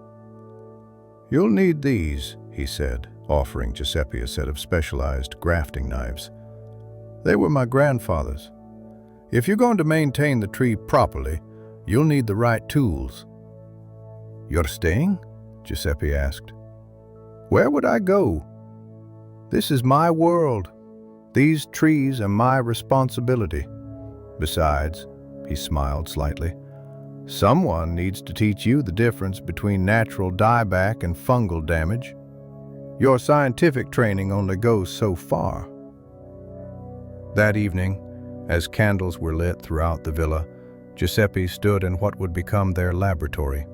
You'll need these, he said, offering Giuseppe a set of specialized grafting knives. They were my grandfather's. If you're going to maintain the tree properly, you'll need the right tools. You're staying? Giuseppe asked. Where would I go? This is my world. These trees are my responsibility. Besides, he smiled slightly, someone needs to teach you the difference between natural dieback and fungal damage. Your scientific training only goes so far. That evening, as candles were lit throughout the villa, Giuseppe stood in what would become their laboratory.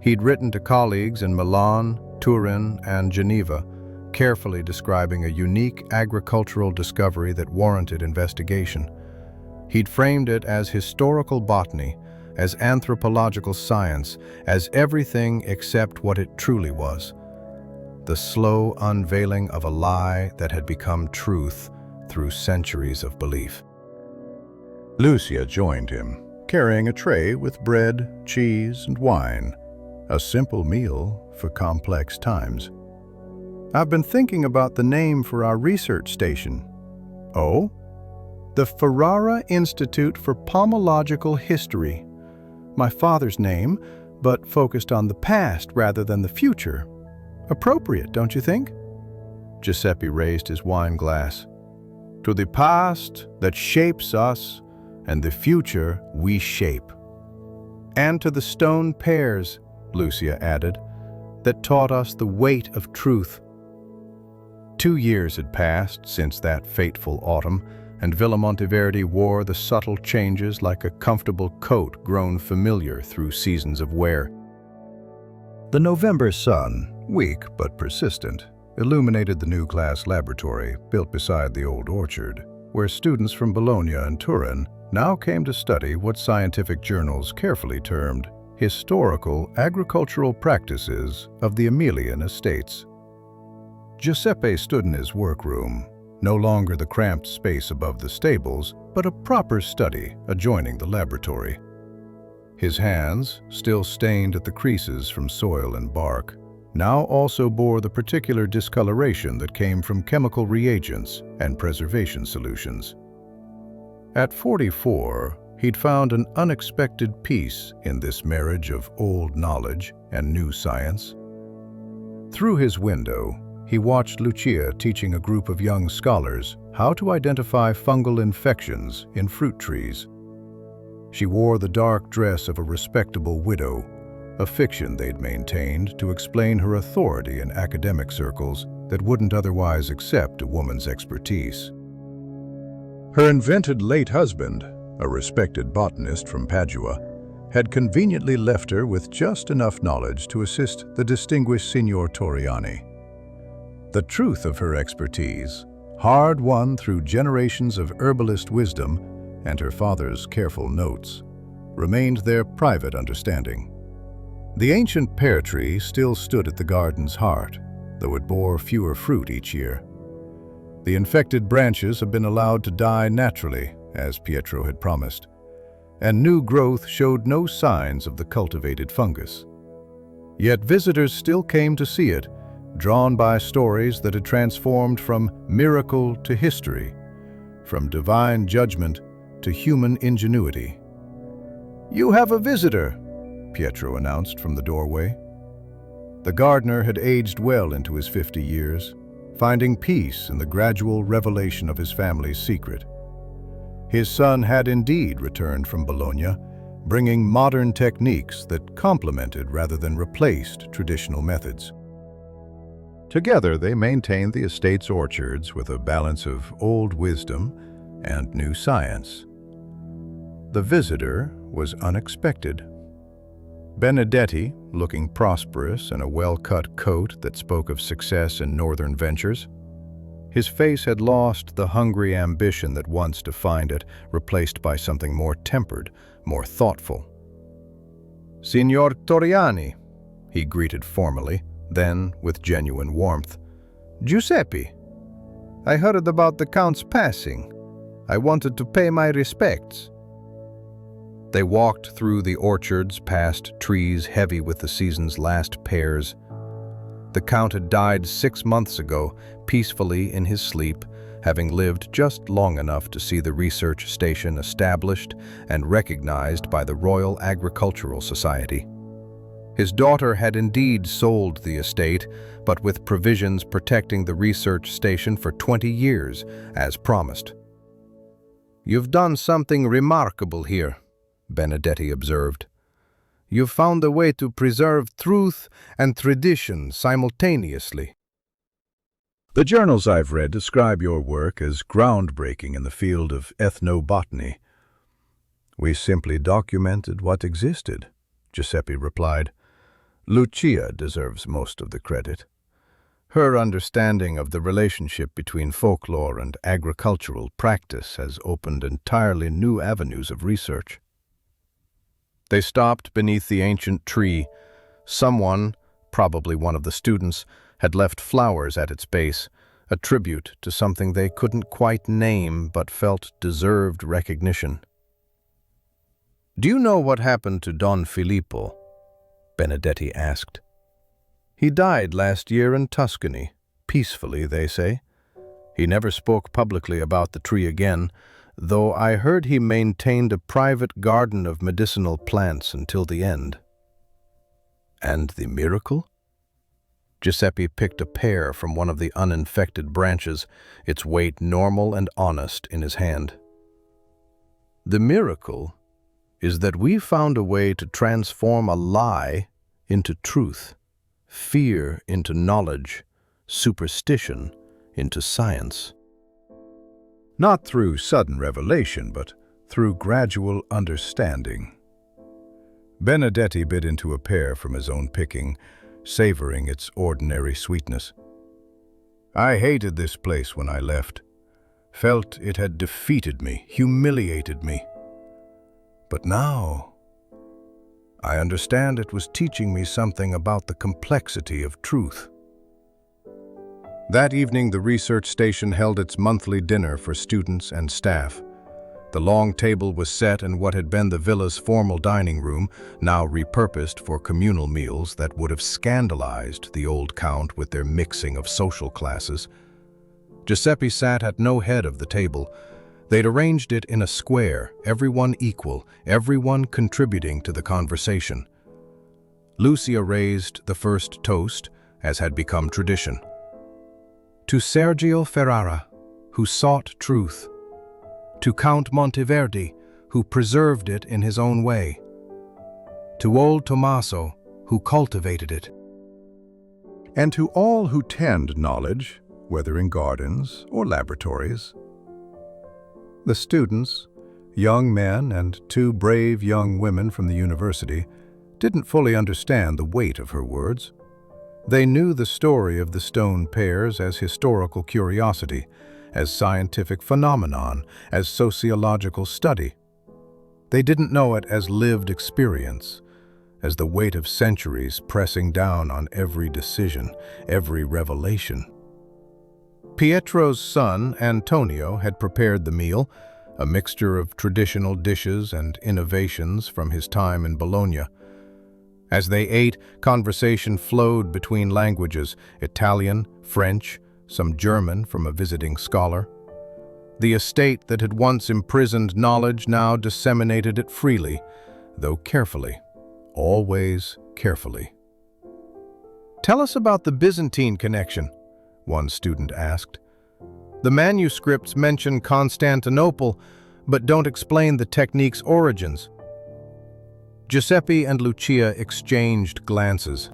He'd written to colleagues in Milan, Turin, and Geneva, carefully describing a unique agricultural discovery that warranted investigation. He'd framed it as historical botany, as anthropological science, as everything except what it truly was. The slow unveiling of a lie that had become truth through centuries of belief. Lucia joined him, carrying a tray with bread, cheese, and wine, a simple meal for complex times. I've been thinking about the name for our research station. Oh? The Ferrara Institute for Pomological History. My father's name, but focused on the past rather than the future. Appropriate, don't you think? Giuseppe raised his wine glass. To the past that shapes us, and the future we shape. And to the stone pears, Lucia added, that taught us the weight of truth. 2 years had passed since that fateful autumn, and Villa Monteverdi wore the subtle changes like a comfortable coat grown familiar through seasons of wear. The November sun, weak but persistent, illuminated the new class laboratory built beside the old orchard, where students from Bologna and Turin now came to study what scientific journals carefully termed historical agricultural practices of the Emilian estates. Giuseppe stood in his workroom, no longer the cramped space above the stables, but a proper study adjoining the laboratory. His hands, still stained at the creases from soil and bark, now also bore the particular discoloration that came from chemical reagents and preservation solutions. At 44, he'd found an unexpected peace in this marriage of old knowledge and new science. Through his window, he watched Lucia teaching a group of young scholars how to identify fungal infections in fruit trees. She wore the dark dress of a respectable widow, a fiction they'd maintained to explain her authority in academic circles that wouldn't otherwise accept a woman's expertise. Her invented late husband, a respected botanist from Padua, had conveniently left her with just enough knowledge to assist the distinguished Signor Torriani. The truth of her expertise, hard-won through generations of herbalist wisdom and her father's careful notes, remained their private understanding. The ancient pear tree still stood at the garden's heart, though it bore fewer fruit each year. The infected branches had been allowed to die naturally, as Pietro had promised, and new growth showed no signs of the cultivated fungus. Yet visitors still came to see it, drawn by stories that had transformed from miracle to history, from divine judgment to human ingenuity. "You have a visitor," Pietro announced from the doorway. The gardener had aged well into his 50 years, finding peace in the gradual revelation of his family's secret. His son had indeed returned from Bologna, bringing modern techniques that complemented rather than replaced traditional methods. Together, they maintained the estate's orchards with a balance of old wisdom and new science. The visitor was unexpected. Benedetti, looking prosperous in a well-cut coat that spoke of success in northern ventures. His face had lost the hungry ambition that once defined it, replaced by something more tempered, more thoughtful. "Signor Torriani," he greeted formally, then with genuine warmth. "Giuseppe, I heard about the Count's passing. I wanted to pay my respects." They walked through the orchards, past trees heavy with the season's last pears. The Count had died 6 months ago, peacefully in his sleep, having lived just long enough to see the research station established and recognized by the Royal Agricultural Society. His daughter had indeed sold the estate, but with provisions protecting the research station for 20 years, as promised. "You've done something remarkable here," Benedetti observed. "You've found a way to preserve truth and tradition simultaneously." The journals I've read describe your work as groundbreaking in the field of ethnobotany. "We simply documented what existed," Giuseppe replied. "Lucia deserves most of the credit. Her understanding of the relationship between folklore and agricultural practice has opened entirely new avenues of research." They stopped beneath the ancient tree. Someone, probably one of the students, had left flowers at its base, a tribute to something they couldn't quite name but felt deserved recognition. "Do you know what happened to Don Filippo?" Benedetti asked. "He died last year in Tuscany, peacefully, they say. He never spoke publicly about the tree again, though I heard he maintained a private garden of medicinal plants until the end." "And the miracle?" Giuseppe picked a pear from one of the uninfected branches, its weight normal and honest, in his hand. "The miracle is that we found a way to transform a lie into truth, fear into knowledge, superstition into science." Not through sudden revelation, but through gradual understanding. Benedetti bit into a pear from his own picking, savoring its ordinary sweetness. "I hated this place when I left. Felt it had defeated me, humiliated me. But now, I understand it was teaching me something about the complexity of truth." That evening, the research station held its monthly dinner for students and staff. The long table was set in what had been the villa's formal dining room, now repurposed for communal meals that would have scandalized the old count with their mixing of social classes. Giuseppe sat at no head of the table. They'd arranged it in a square, everyone equal, everyone contributing to the conversation. Lucia raised the first toast, as had become tradition. "To Sergio Ferrara, who sought truth. To Count Monteverdi, who preserved it in his own way. To old Tommaso, who cultivated it. And to all who tend knowledge, whether in gardens or laboratories." The students, young men and two brave young women from the university, didn't fully understand the weight of her words. They knew the story of the stone pears as historical curiosity, as scientific phenomenon, as sociological study. They didn't know it as lived experience, as the weight of centuries pressing down on every decision, every revelation. Pietro's son, Antonio, had prepared the meal, a mixture of traditional dishes and innovations from his time in Bologna. As they ate, conversation flowed between languages, Italian, French, some German from a visiting scholar. The estate that had once imprisoned knowledge now disseminated it freely, though carefully, always carefully. "Tell us about the Byzantine connection," one student asked. "The manuscripts mention Constantinople, but don't explain the technique's origins." Giuseppe and Lucia exchanged glances.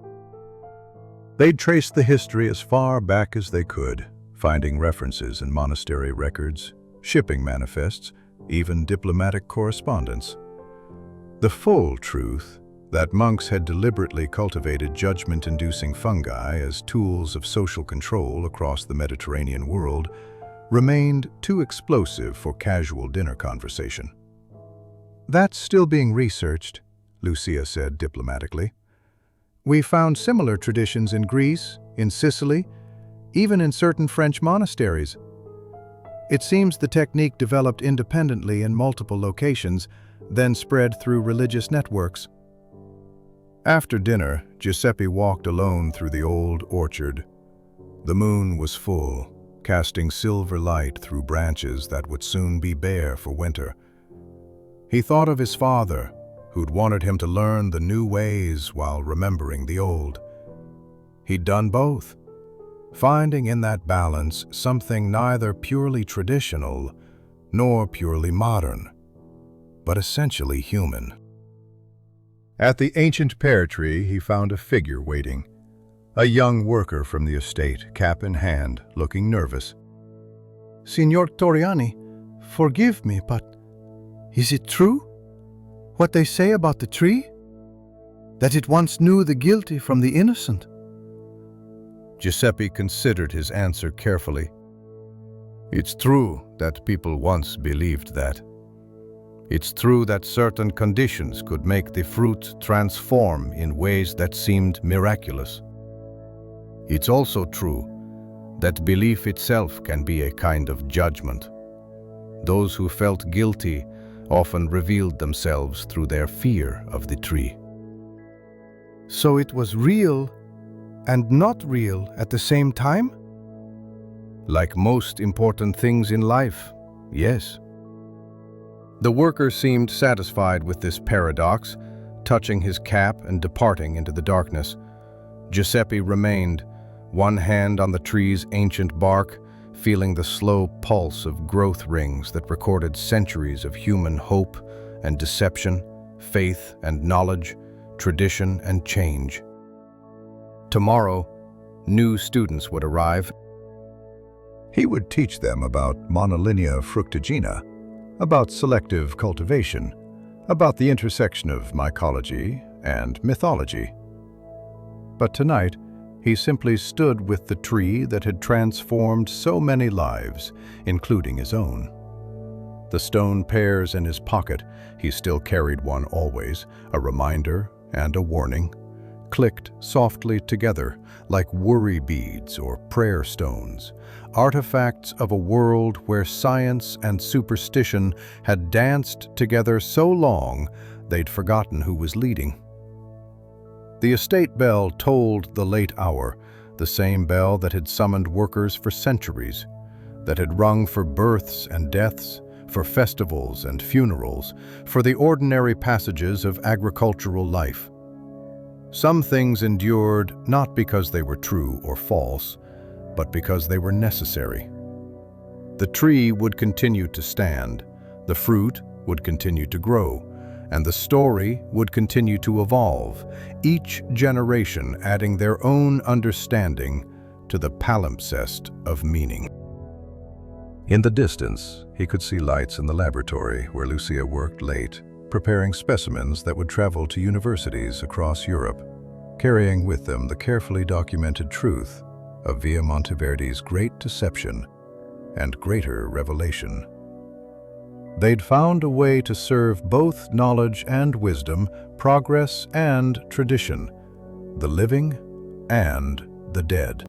They'd traced the history as far back as they could, finding references in monastery records, shipping manifests, even diplomatic correspondence. The full truth, that monks had deliberately cultivated judgment-inducing fungi as tools of social control across the Mediterranean world, remained too explosive for casual dinner conversation. "That's still being researched," Lucia said diplomatically. "We found similar traditions in Greece, in Sicily, even in certain French monasteries. It seems the technique developed independently in multiple locations, then spread through religious networks." After dinner, Giuseppe walked alone through the old orchard. The moon was full, casting silver light through branches that would soon be bare for winter. He thought of his father, who'd wanted him to learn the new ways while remembering the old. He'd done both, finding in that balance something neither purely traditional nor purely modern, but essentially human. At the ancient pear tree, he found a figure waiting, a young worker from the estate, cap in hand, looking nervous. "Signor Toriani, forgive me, but is it true? What they say about the tree? That it once knew the guilty from the innocent?" Giuseppe considered his answer carefully. "It's true that people once believed that. It's true that certain conditions could make the fruit transform in ways that seemed miraculous. It's also true that belief itself can be a kind of judgment. Those who felt guilty often revealed themselves through their fear of the tree. So it was real and not real at the same time? Like most important things in life, yes. The worker seemed satisfied with this paradox, touching his cap and departing into the darkness. Giuseppe remained, one hand on the tree's ancient bark, feeling the slow pulse of growth rings that recorded centuries of human hope and deception, faith and knowledge, tradition and change. Tomorrow, new students would arrive. He would teach them about monolinea fructigena, about selective cultivation, about the intersection of mycology and mythology. But tonight, he simply stood with the tree that had transformed so many lives, including his own. The stone pears in his pocket, he still carried one always, a reminder and a warning, clicked softly together like worry beads or prayer stones, artifacts of a world where science and superstition had danced together so long they'd forgotten who was leading. The estate bell tolled the late hour, the same bell that had summoned workers for centuries, that had rung for births and deaths, for festivals and funerals, for the ordinary passages of agricultural life. Some things endured not because they were true or false, but because they were necessary. The tree would continue to stand, the fruit would continue to grow, and the story would continue to evolve, each generation adding their own understanding to the palimpsest of meaning. In the distance, he could see lights in the laboratory where Lucia worked late, preparing specimens that would travel to universities across Europe, carrying with them the carefully documented truth of Via Monteverdi's great deception and greater revelation. They'd found a way to serve both knowledge and wisdom, progress and tradition, the living and the dead.